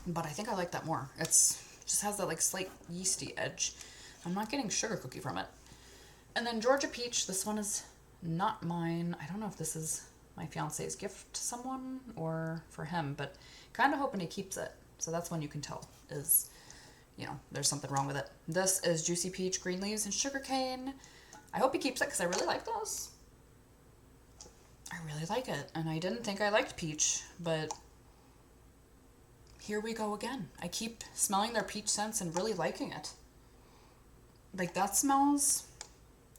But I think I like that more. It just has that like slight yeasty edge. I'm not getting sugar cookie from it. And then Georgia Peach. This one is not mine. I don't know if this is my fiance's gift to someone or for him, but kind of hoping he keeps it. So that's when you can tell is, you know, there's something wrong with it. This is Juicy Peach, Green Leaves, and Sugarcane. I hope he keeps it because I really like those. I really like it. And I didn't think I liked peach, but here we go again. I keep smelling their peach scents and really liking it. Like that smells,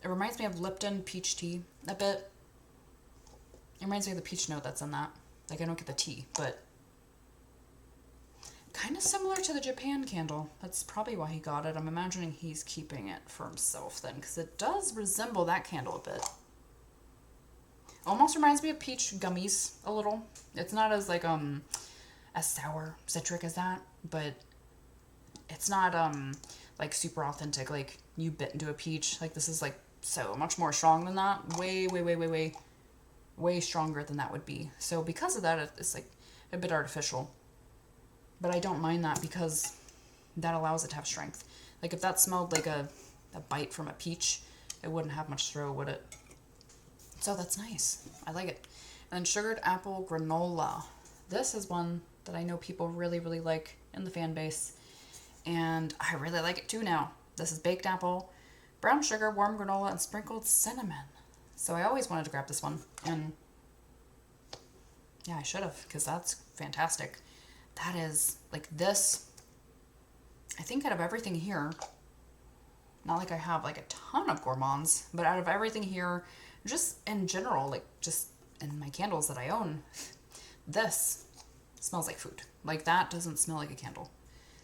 it reminds me of Lipton peach tea a bit. It reminds me of the peach note that's in that. Like I don't get the tea, but kind of similar to the Japan candle. That's probably why he got it. I'm imagining he's keeping it for himself then, because it does resemble that candle a bit. Almost reminds me of peach gummies a little. It's not as like as sour citric as that, but it's not like super authentic. Like you bit into a peach. Like this is like so much more strong than that. Way stronger than that would be. So because of that, it's like a bit artificial. But I don't mind that because that allows it to have strength. Like if that smelled like a bite from a peach, it wouldn't have much throw, would it? So that's nice. I like it. And then Sugared Apple Granola. This is one that I know people really, really like in the fan base. And I really like it too now. This is baked apple, brown sugar, warm granola, and sprinkled cinnamon. So I always wanted to grab this one. And yeah, I should have, because that's fantastic. That is, like this, I think out of everything here, not like I have like a ton of gourmands, but out of everything here, just in general, like just in my candles that I own, this smells like food. Like that doesn't smell like a candle.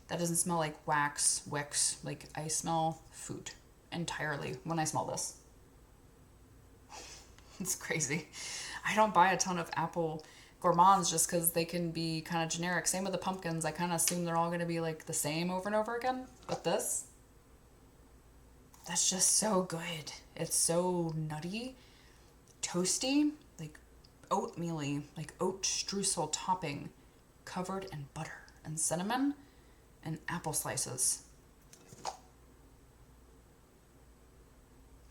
That doesn't smell like wax, wicks. Like I smell food entirely when I smell this. It's crazy. I don't buy a ton of apple gourmands just because they can be kind of generic. Same with the pumpkins. I kind of assume they're all going to be like the same over and over again. But this, that's just so good. It's so nutty, toasty, like oatmeal-y, like oat streusel topping covered in butter and cinnamon and apple slices.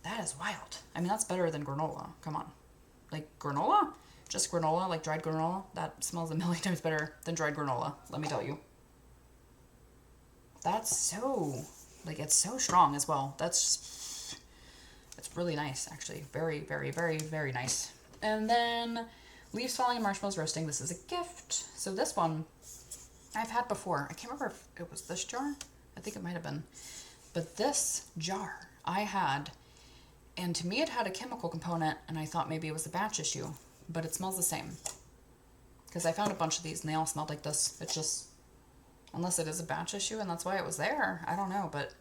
That is wild. I mean, that's better than granola. Come on. Like granola? Just granola, like dried granola? That smells a million times better than dried granola, let me tell you. That's so, like, it's so strong as well. It's really nice, actually. Very, very, very, very nice. And then Leaves Falling and Marshmallows Roasting. This is a gift. So this one I've had before. I can't remember if it was this jar. I think it might have been. But this jar I had, and to me it had a chemical component, and I thought maybe it was a batch issue, but it smells the same. Because I found a bunch of these and they all smelled like this. It's just, unless it is a batch issue and that's why it was there, I don't know. But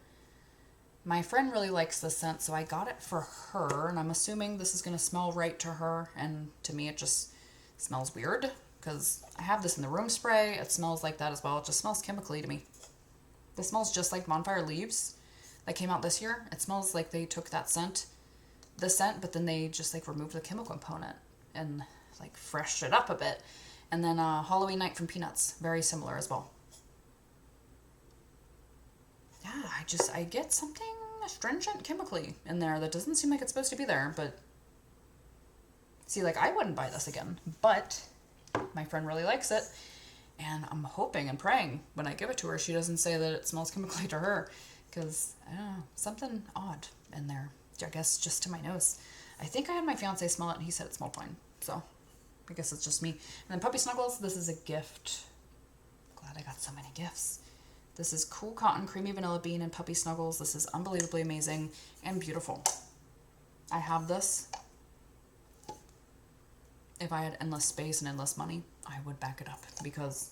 my friend really likes this scent, so I got it for her, and I'm assuming this is going to smell right to her, and to me it just smells weird, because I have this in the room spray. It smells like that as well. It just smells chemically to me. This smells just like Campfire Leaves that came out this year. It smells like they took that scent, the scent, but then they just like removed the chemical component and like freshed it up a bit. And then Halloween Night from Peanuts, very similar as well. Yeah, I get something astringent chemically in there that doesn't seem like it's supposed to be there, but see, like, I wouldn't buy this again, but my friend really likes it, and I'm hoping and praying when I give it to her she doesn't say that it smells chemically to her, because, I don't know, something odd in there, I guess just to my nose. I think I had my fiance smell it, and he said it smelled fine, so I guess it's just me. And then Puppy Snuggles, this is a gift. Glad I got so many gifts. This is Cool Cotton, Creamy Vanilla Bean, and Puppy Snuggles. This is unbelievably amazing and beautiful. I have this. If I had endless space and endless money, I would back it up, because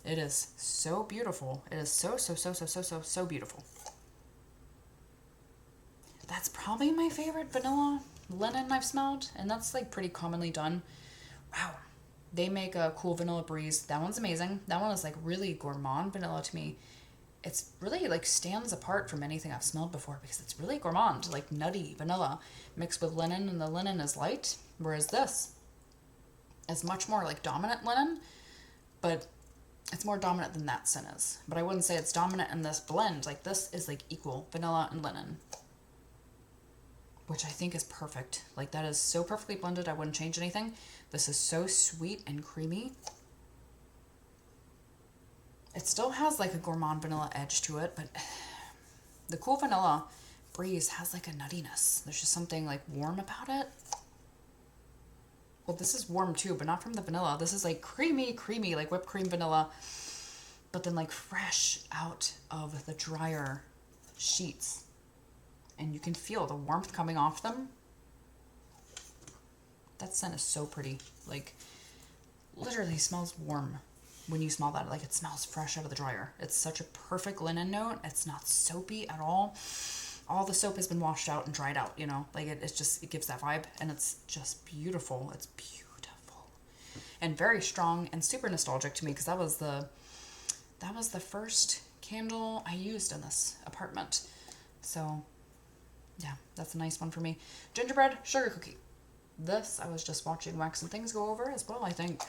it is so beautiful. It is so beautiful. That's probably my favorite vanilla linen I've smelled, and that's like pretty commonly done. Wow. They make a Cool Vanilla Breeze. That one's amazing. That one is like really gourmand vanilla to me. It's really like stands apart from anything I've smelled before, because it's really gourmand, like nutty vanilla mixed with linen, and the linen is light, whereas this is much more like dominant linen, but it's more dominant than that scent is. But I wouldn't say it's dominant in this blend. Like, this is like equal vanilla and linen, which I think is perfect. Like, that is so perfectly blended. I wouldn't change anything. This is so sweet and creamy. It still has like a gourmand vanilla edge to it, but the Cool Vanilla Breeze has like a nuttiness. There's just something like warm about it. Well, this is warm too, but not from the vanilla. This is like creamy, like whipped cream vanilla, but then like fresh out of the drier sheets. And you can feel the warmth coming off them. That scent is so pretty. Like, literally smells warm when you smell that. Like, it smells fresh out of the dryer. It's such a perfect linen note. It's not soapy at all. All the soap has been washed out and dried out, you know? Like, it gives that vibe, and it's just beautiful. It's beautiful. And very strong and super nostalgic to me, because that was the first candle I used in this apartment. So yeah, that's a nice one for me. Gingerbread Sugar Cookie. This, I was just watching Wax and Things go over as well, I think.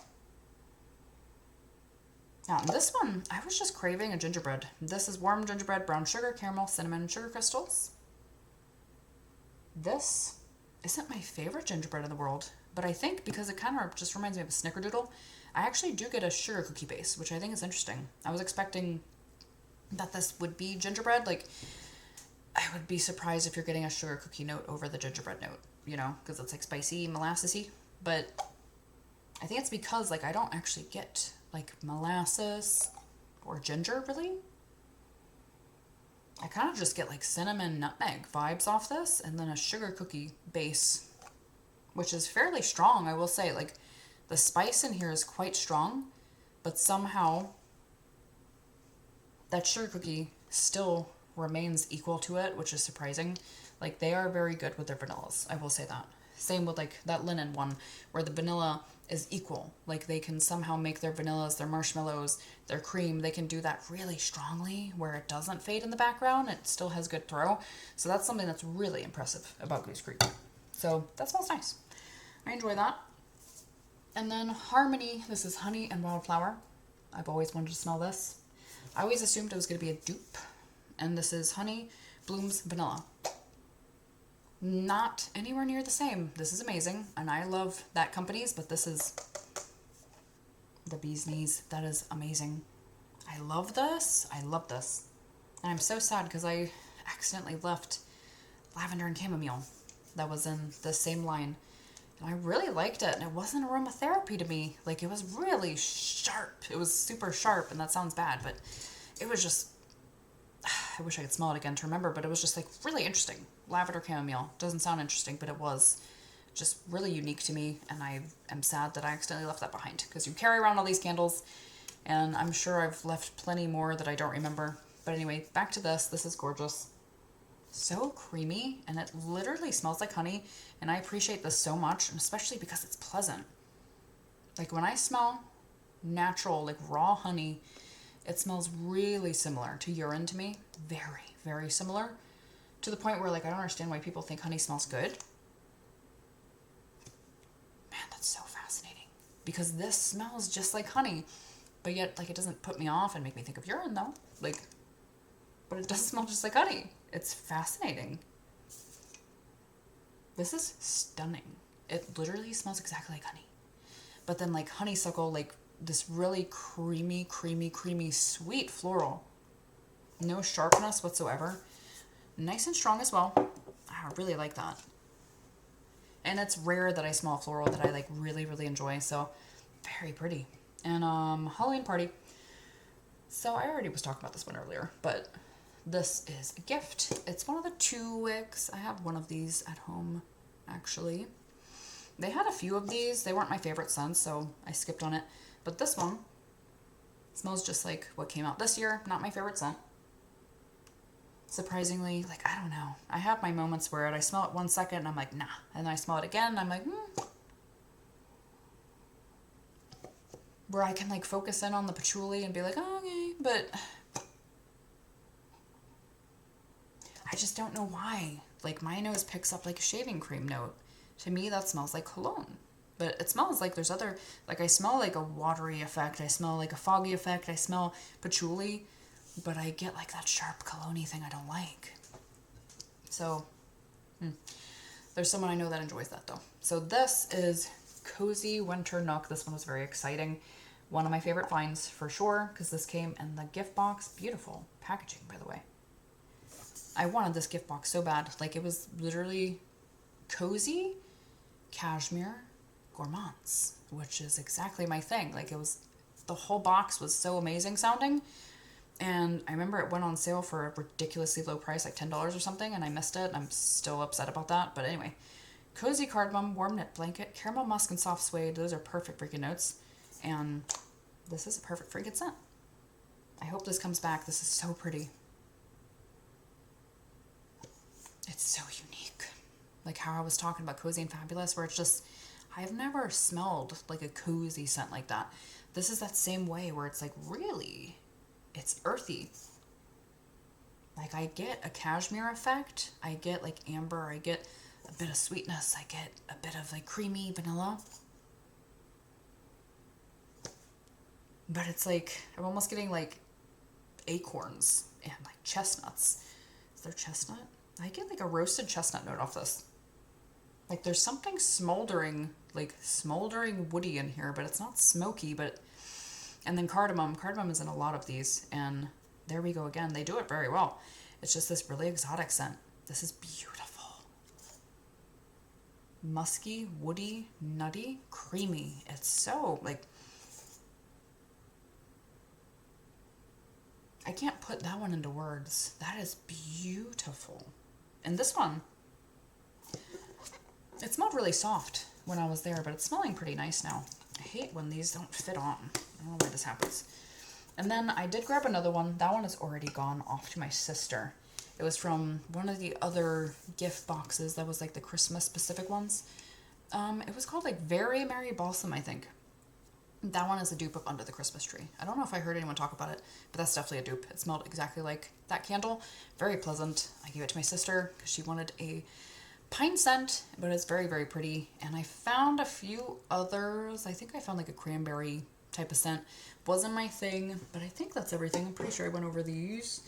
Now, this one, I was just craving a gingerbread. This is warm gingerbread, brown sugar, caramel, cinnamon, and sugar crystals. This isn't my favorite gingerbread in the world, but I think because it kind of just reminds me of a snickerdoodle, I actually do get a sugar cookie base, which I think is interesting. I was expecting that this would be gingerbread. Like, I would be surprised if you're getting a sugar cookie note over the gingerbread note, you know, because it's like spicy, molassesy. But I think it's because, like, I don't actually get like molasses or ginger, really. I kind of just get like cinnamon, nutmeg vibes off this, and then a sugar cookie base, which is fairly strong, I will say. Like, the spice in here is quite strong, but somehow that sugar cookie still remains equal to it, which is surprising. Like, they are very good with their vanillas, I will say that. Same with like that linen one, where the vanilla is equal. Like, they can somehow make their vanillas, their marshmallows, their cream, they can do that really strongly where it doesn't fade in the background. It still has good throw. So that's something that's really impressive about Goose Creek. So that smells nice. I enjoy that. And then Harmony, this is Honey and Wildflower. I've always wanted to smell this. I always assumed it was going to be a dupe. And this is Honey Blooms Vanilla. Not anywhere near the same. This is amazing, and I love that company's, but this is the bee's knees. That is amazing. I love this. I love this. And I'm so sad because I accidentally left Lavender and Chamomile. That was in the same line. And I really liked it, and it wasn't aromatherapy to me. Like, it was really sharp. It was super sharp, and that sounds bad, but it was just I wish I could smell it again to remember, but it was just like really interesting. Lavender chamomile. Doesn't sound interesting, but it was just really unique to me, and I am sad that I accidentally left that behind, because you carry around all these candles, and I'm sure I've left plenty more that I don't remember. But anyway, back to this. This is gorgeous. So creamy, and it literally smells like honey, and I appreciate this so much, and especially because it's pleasant. Like when I smell natural, like raw honey, it smells really similar to urine to me. Very, very similar. To the point where like I don't understand why people think honey smells good. Man, that's so fascinating. Because this smells just like honey, but yet like it doesn't put me off and make me think of urine though. Like, but it does smell just like honey. It's fascinating. This is stunning. It literally smells exactly like honey. But then like honeysuckle, like this really creamy, sweet floral. No sharpness whatsoever. Nice and strong as well. I really like that. And it's rare that I smell floral that I like really, really enjoy. So very pretty. And Halloween party. So I already was talking about this one earlier, but this is a gift. It's one of the 2 wicks. I have one of these at home, actually. They had a few of these. They weren't my favorite scents, so I skipped on it. But this one smells just like what came out this year. Not my favorite scent. Surprisingly, like, I don't know. I have my moments where I smell it 1 second and I'm like, nah. And then I smell it again and I'm like, Where I can like focus in on the patchouli and be like, oh, okay. But I just don't know why. Like my nose picks up like a shaving cream note. To me, that smells like cologne. But it smells like there's other, like I smell like a watery effect. I smell like a foggy effect. I smell patchouli. But I get like that sharp cologne-y thing I don't like. So, there's someone I know that enjoys that though. So this is Cozy Winter Nook. This one was very exciting. One of my favorite finds for sure, because this came in the gift box. Beautiful packaging, by the way. I wanted this gift box so bad. Like it was literally cozy cashmere gourmands, which is exactly my thing. Like it was, the whole box was so amazing sounding. And I remember it went on sale for a ridiculously low price, like $10 or something, and I missed it. I'm still upset about that. But anyway, cozy cardamom, warm knit blanket, caramel musk, and soft suede. Those are perfect freaking notes. And this is a perfect freaking scent. I hope this comes back. This is so pretty. It's so unique. Like how I was talking about cozy and fabulous, where it's just, I've never smelled like a cozy scent like that. This is that same way where it's like really, it's earthy. Like I get a cashmere effect. I get like amber. I get a bit of sweetness. I get a bit of like creamy vanilla. But it's like, I'm almost getting like acorns and like chestnuts. Is there chestnut? I get like a roasted chestnut note off this. Like there's something smoldering, like smoldering woody in here, but it's not smoky, but, and then cardamom. Cardamom is in a lot of these, and there we go again. They do it very well. It's just this really exotic scent. This is beautiful. Musky, woody, nutty, creamy. It's so like, I can't put that one into words. That is beautiful. And this one, it smelled really soft when I was there, but it's smelling pretty nice now. I hate when these don't fit on. I don't know why this happens. And then I did grab another one. That one is already gone off to my sister. It was from one of the other gift boxes that was like the Christmas specific ones. It was called like Very Merry Balsam, I think. That one is a dupe of Under the Christmas Tree. I don't know if I heard anyone talk about it, but that's definitely a dupe. It smelled exactly like that candle. Very pleasant. I gave it to my sister because she wanted a pine scent, but it's very, very pretty. And I found a few others. I think I found like a cranberry type of scent. Wasn't my thing, but I think that's everything. I'm pretty sure I went over these.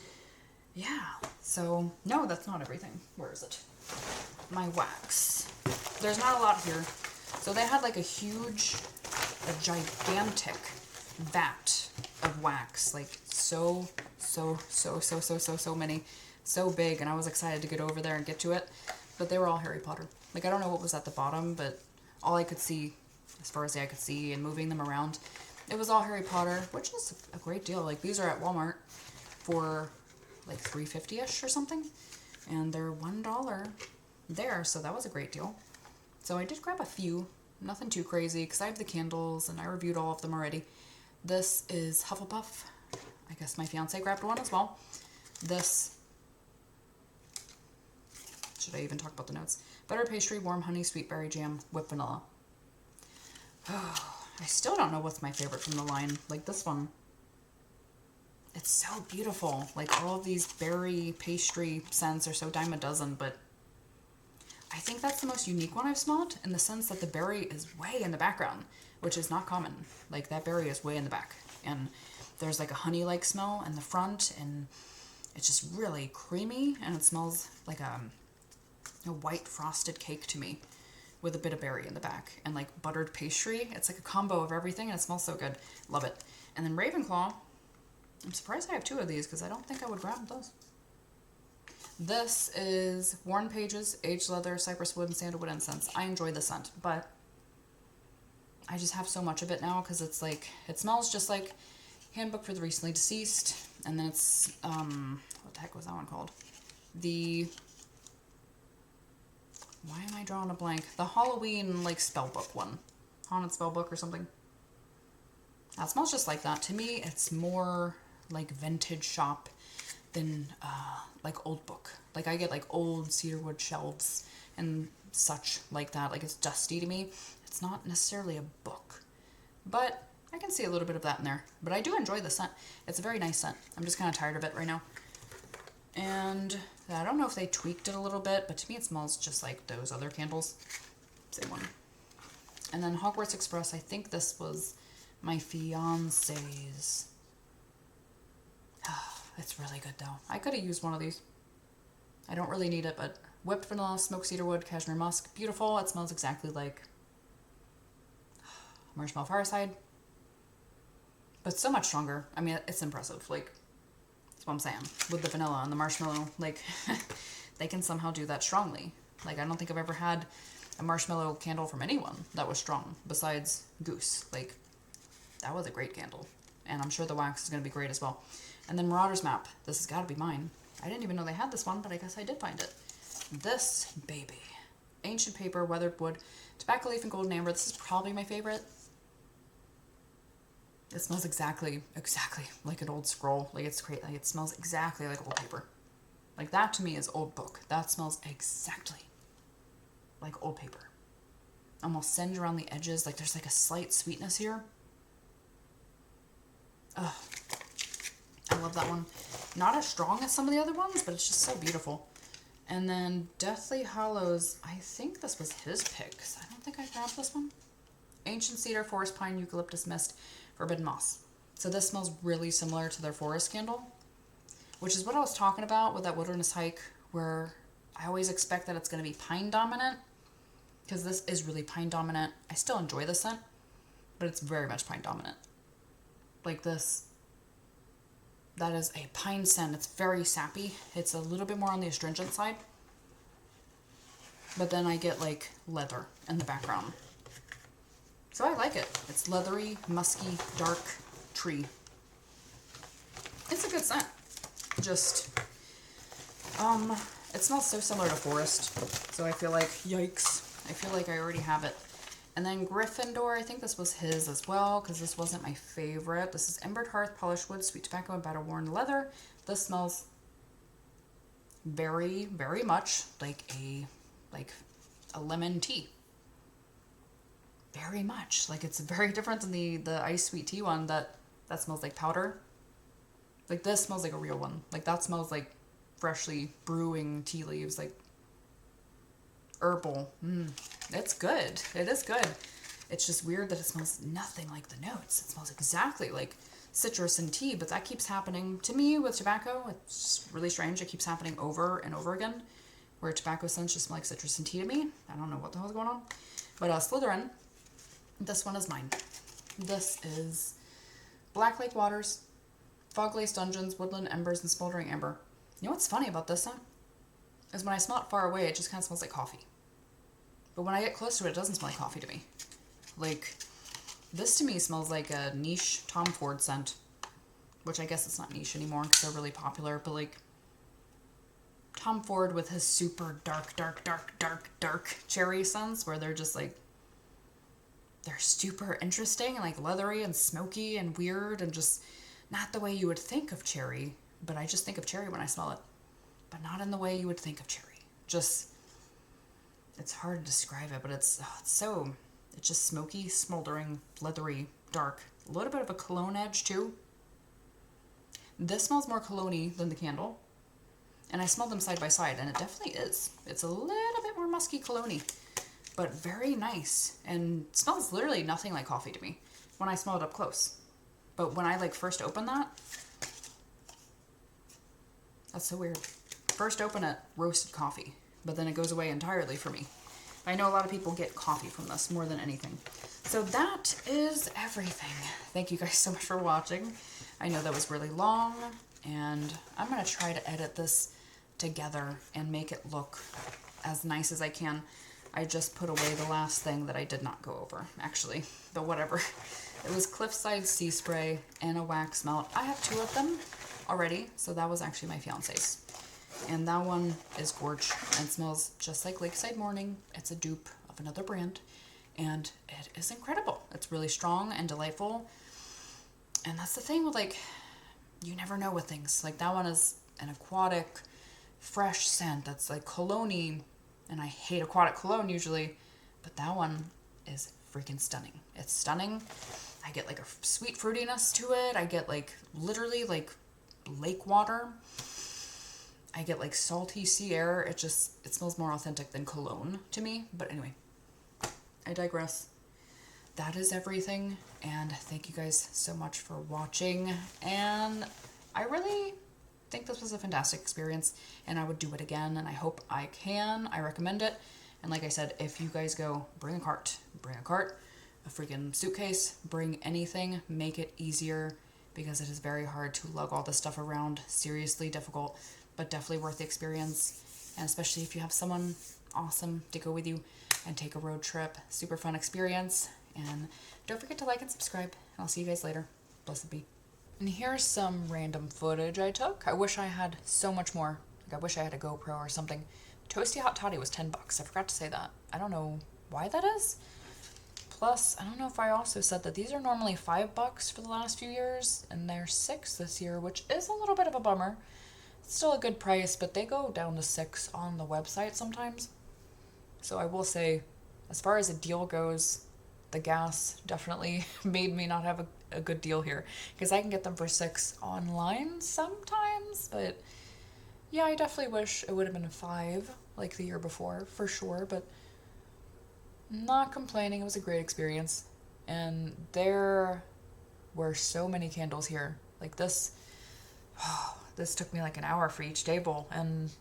Yeah. So, no, that's not everything. Where is it? My wax. There's not a lot here. So they had like a gigantic vat of wax, like so many, so big, and I was excited to get over there and get to it, but they were all Harry Potter. Like I don't know what was at the bottom, but all I could see, as far as the eye could see, and moving them around, it was all Harry Potter, which is a great deal. Like these are at Walmart for like $3.50-ish or something. And they're $1 there, so that was a great deal. So I did grab a few, nothing too crazy, because I have the candles and I reviewed all of them already. This is Hufflepuff. I guess my fiance grabbed one as well. This, should I even talk about the notes? Butter pastry, warm honey, sweet berry jam, whipped vanilla. I still don't know what's my favorite from the line. Like this one. It's so beautiful. Like all of these berry pastry scents are so dime a dozen, but I think that's the most unique one I've smelled in the sense that the berry is way in the background, which is not common. Like that berry is way in the back. And there's like a honey-like smell in the front, and it's just really creamy, and it smells like a white frosted cake to me with a bit of berry in the back and like buttered pastry. It's like a combo of everything, and it smells so good. Love it. And then Ravenclaw. I'm surprised I have two of these because I don't think I would grab those. This is Worn Pages, Aged Leather, Cypress Wood, and Sandalwood Incense. I enjoy the scent, but I just have so much of it now because it's like, it smells just like Handbook for the Recently Deceased. And then it's, what the heck was that one called? Why am I drawing a blank? The Halloween, like, spellbook one. Haunted Spellbook or something. That smells just like that. To me, it's more like vintage shop than like old book. Like I get like old cedarwood shelves and such like that. Like it's dusty to me. It's not necessarily a book, but I can see a little bit of that in there. But I do enjoy the scent. It's a very nice scent. I'm just kind of tired of it right now. And I don't know if they tweaked it a little bit, but to me it smells just like those other candles. Same one. And then Hogwarts Express. I think this was my fiance's. It's really good though. I could have used one of these. I don't really need it, but whipped vanilla, smoked cedarwood, cashmere musk. Beautiful. It smells exactly like Marshmallow Fireside, but so much stronger. I mean, it's impressive. Like, that's what I'm saying. With the vanilla and the marshmallow, like, they can somehow do that strongly. Like, I don't think I've ever had a marshmallow candle from anyone that was strong besides Goose. Like, that was a great candle. And I'm sure the wax is going to be great as well. And then Marauder's Map. This has got to be mine. I didn't even know they had this one, but I guess I did find it. This baby. Ancient paper, weathered wood, tobacco leaf, and golden amber. This is probably my favorite. It smells exactly like an old scroll. Like it's great. Like it smells exactly like old paper. Like that to me is old book. That smells exactly like old paper. Almost singed around the edges. Like there's like a slight sweetness here. Ugh. I love that one. Not as strong as some of the other ones, but it's just so beautiful. And then Deathly Hallows, I think this was his pick, 'cause I don't think I grabbed this one. Ancient Cedar, Forest Pine, Eucalyptus Mist, Forbidden Moss. So this smells really similar to their forest candle, which is what I was talking about with that wilderness hike, where I always expect that it's going to be pine dominant, because this is really pine dominant. I still enjoy the scent, but it's very much pine dominant. Like this. That is a pine scent. It's very sappy. It's a little bit more on the astringent side. But then I get like leather in the background. So I like it. It's leathery, musky, dark tree. It's a good scent. Just, it smells so similar to forest. So I feel like, yikes. I feel like I already have it. And then Gryffindor, I think this was his as well, because this wasn't my favorite. This is Embered Hearth, Polished Wood, Sweet Tobacco, and Battle-Worn Leather. This smells very, very much like a lemon tea. Very much. Like it's very different than the iced sweet tea one that smells like powder. Like this smells like a real one. Like that smells like freshly brewing tea leaves, like herbal. It's good. It is good. It's just weird that it smells nothing like the notes. It smells exactly like citrus and tea, but that keeps happening to me with tobacco. It's just really strange. It keeps happening over and over again, where tobacco scents just smell like citrus and tea to me. I don't know what the hell's going on. But Slytherin, this one is mine. This is Black Lake Waters, Fog Lace Dungeons, Woodland Embers, and Smoldering Amber. You know what's funny about this scent? Is when I smell it far away, it just kind of smells like coffee. But when I get close to it, it doesn't smell like coffee to me. Like, this to me smells like a niche Tom Ford scent. Which I guess it's not niche anymore because they're really popular. But like, Tom Ford with his super dark cherry scents where they're just like, they're super interesting and like leathery and smoky and weird and just not the way you would think of cherry. But I just think of cherry when I smell it. But not in the way you would think of cherry. Just, it's hard to describe it, but it's just smoky, smoldering, leathery, dark. A little bit of a cologne edge too. This smells more cologne-y than the candle. And I smelled them side by side, and it definitely is. It's a little bit more musky cologne-y, but very nice. And smells literally nothing like coffee to me when I smell it up close. But when I like first open that, that's so weird. First open it, roasted coffee, but then it goes away entirely for me. I know a lot of people get coffee from this more than anything. So that is everything. Thank you guys so much for watching. I know that was really long, and I'm going to try to edit this together and make it look as nice as I can. I just put away the last thing that I did not go over, actually, but whatever. It was Cliffside Sea Spray and a wax melt. I have 2 of them already, so that was actually my fiance's. And that one is gorge and smells just like Lakeside Morning. It's a dupe of another brand, and it is incredible. It's really strong and delightful. And that's the thing with, like, you never know with things. Like, that one is an aquatic, fresh scent that's like cologne-y, and I hate aquatic cologne usually, but that one is freaking stunning. It's stunning. I get like a sweet fruitiness to it. I get like literally like lake water. I get like salty sea air. It smells more authentic than cologne to me. But anyway, I digress. That is everything. And thank you guys so much for watching. And I really think this was a fantastic experience, and I would do it again, and I hope I can. I recommend it. And like I said, if you guys go, bring a cart, a freaking suitcase, bring anything, make it easier, because it is very hard to lug all this stuff around. Seriously difficult, but definitely worth the experience. And especially if you have someone awesome to go with you and take a road trip. Super fun experience. And don't forget to like and subscribe. And I'll see you guys later. Blessed be. And here's some random footage I took. I wish I had so much more. Like, I wish I had a GoPro or something. Toasty Hot Toddy was $10. I forgot to say that. I don't know why that is. Plus, I don't know if I also said that these are normally $5 for the last few years, and they're $6 this year, which is a little bit of a bummer. It's still a good price, but they go down to $6 on the website sometimes. So I will say, as far as a deal goes, the gas definitely made me not have a good deal here, because I can get them for $6 online sometimes, but yeah, I definitely wish it would have been $5 like the year before, for sure, but not complaining. It was a great experience, and there were so many candles here. Like this took me like an hour for each table, and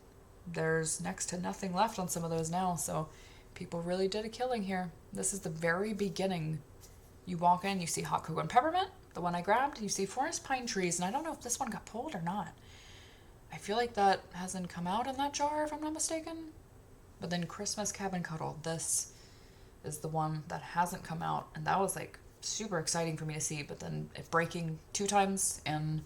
there's next to nothing left on some of those now, so people really did a killing here. This is the very beginning. You walk in, you see hot cocoa and peppermint, the one I grabbed. You see forest pine trees, and I don't know if this one got pulled or not. I feel like that hasn't come out in that jar, if I'm not mistaken. But then Christmas Cabin Cuddle, this is the one that hasn't come out, and that was like super exciting for me to see, but then it breaking 2 times and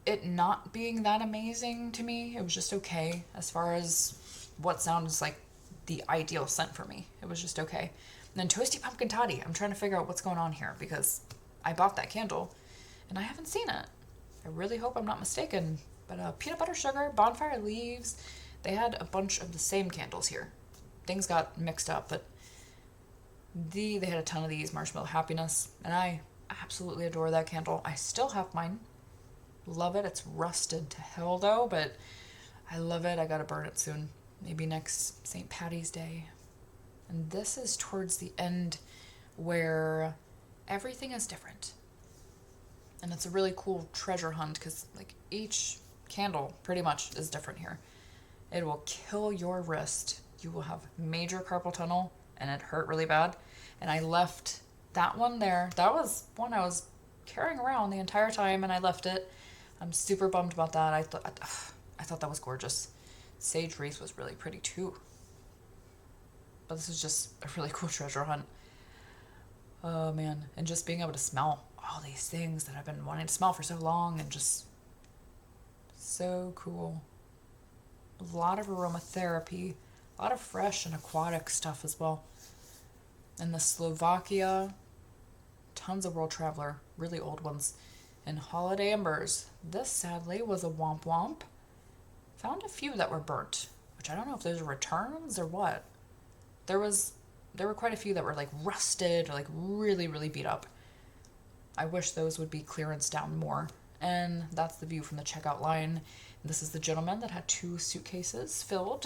it not being that amazing to me. It was just okay as far as what sounds like the ideal scent for me. It was just okay. And then Toasty Pumpkin Toddy. I'm trying to figure out what's going on here, because I bought that candle and I haven't seen it. I really hope I'm not mistaken. But peanut butter sugar, bonfire leaves. They had a bunch of the same candles here. Things got mixed up, but they had a ton of these. Marshmallow Happiness, and I absolutely adore that candle. I still have mine. Love it. It's rusted to hell though, but I love it. I gotta burn it soon. Maybe next St. Patty's Day. And this is towards the end where everything is different. And it's a really cool treasure hunt, because like each candle pretty much is different here. It will kill your wrist. You will have major carpal tunnel, and it hurt really bad. And I left that one there. That was one I was carrying around the entire time, and I left it. I'm super bummed about that. I thought that was gorgeous. Sage wreath was really pretty too. But this is just a really cool treasure hunt. Oh man, and just being able to smell all these things that I've been wanting to smell for so long, and just so cool. A lot of aromatherapy, a lot of fresh and aquatic stuff as well. And the Slovakia, tons of World Traveler, really old ones. And Holiday Embers. This sadly was a Womp Womp. Found a few that were burnt, which I don't know if those are returns or what. There were quite a few that were like rusted or like really, really beat up. I wish those would be clearance down more. And that's the view from the checkout line. This is the gentleman that had 2 suitcases filled.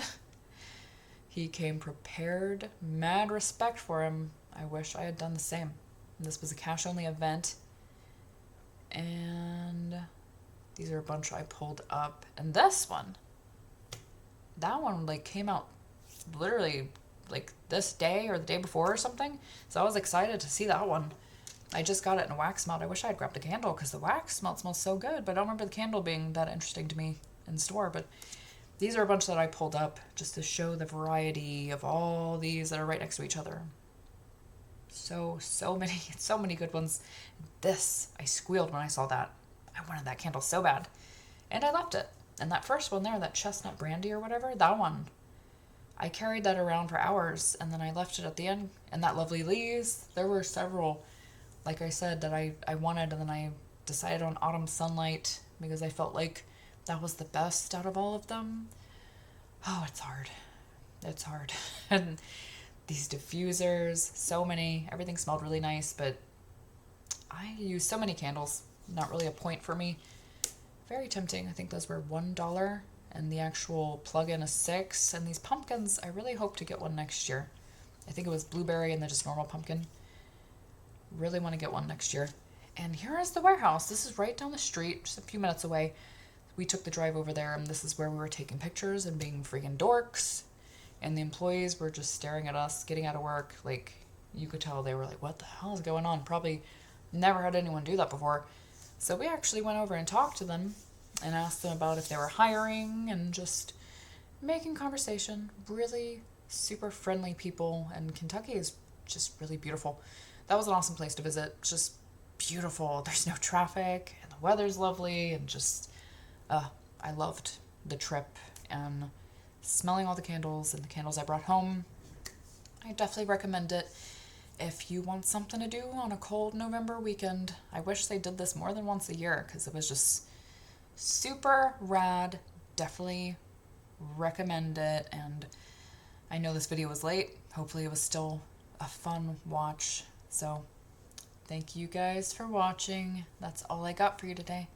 He came prepared. Mad respect for him. I wish I had done the same. This was a cash-only event. And these are a bunch I pulled up. And this one, that one like came out literally like this day or the day before or something. So I was excited to see that one. I just got it in a wax melt. I wish I had grabbed a candle because the wax melt smells so good, but I don't remember the candle being that interesting to me in store. But these are a bunch that I pulled up just to show the variety of all these that are right next to each other. So many good ones. This, I squealed when I saw that. I wanted that candle so bad. And I left it. And that first one there, that chestnut brandy or whatever, that one, I carried that around for hours and then I left it at the end. And that lovely leaves, there were several, like I said, that I wanted, and then I decided on Autumn Sunlight because I felt like that was the best out of all of them. Oh, it's hard. It's hard. And these diffusers, so many. Everything smelled really nice, but I used so many candles. Not really a point for me. Very tempting. I think those were $1, and the actual plug-in is $6. And these pumpkins, I really hope to get one next year. I think it was blueberry and then just normal pumpkin. Really want to get one next year. And here is the warehouse. This is right down the street, just a few minutes away. We took the drive over there, and this is where we were taking pictures and being freaking dorks. And the employees were just staring at us, getting out of work. Like, you could tell they were like, what the hell is going on? Probably never had anyone do that before. So we actually went over and talked to them and asked them about if they were hiring and just making conversation. Really super friendly people, and Kentucky is just really beautiful. That was an awesome place to visit. Just beautiful. There's no traffic, and the weather's lovely, and just, I loved the trip, and smelling all the candles and the candles I brought home. I definitely recommend it if you want something to do on a cold November weekend. I wish they did this more than once a year because it was just super rad. Definitely recommend it. And I know this video was late. Hopefully it was still a fun watch. So thank you guys for watching. That's all I got for you today.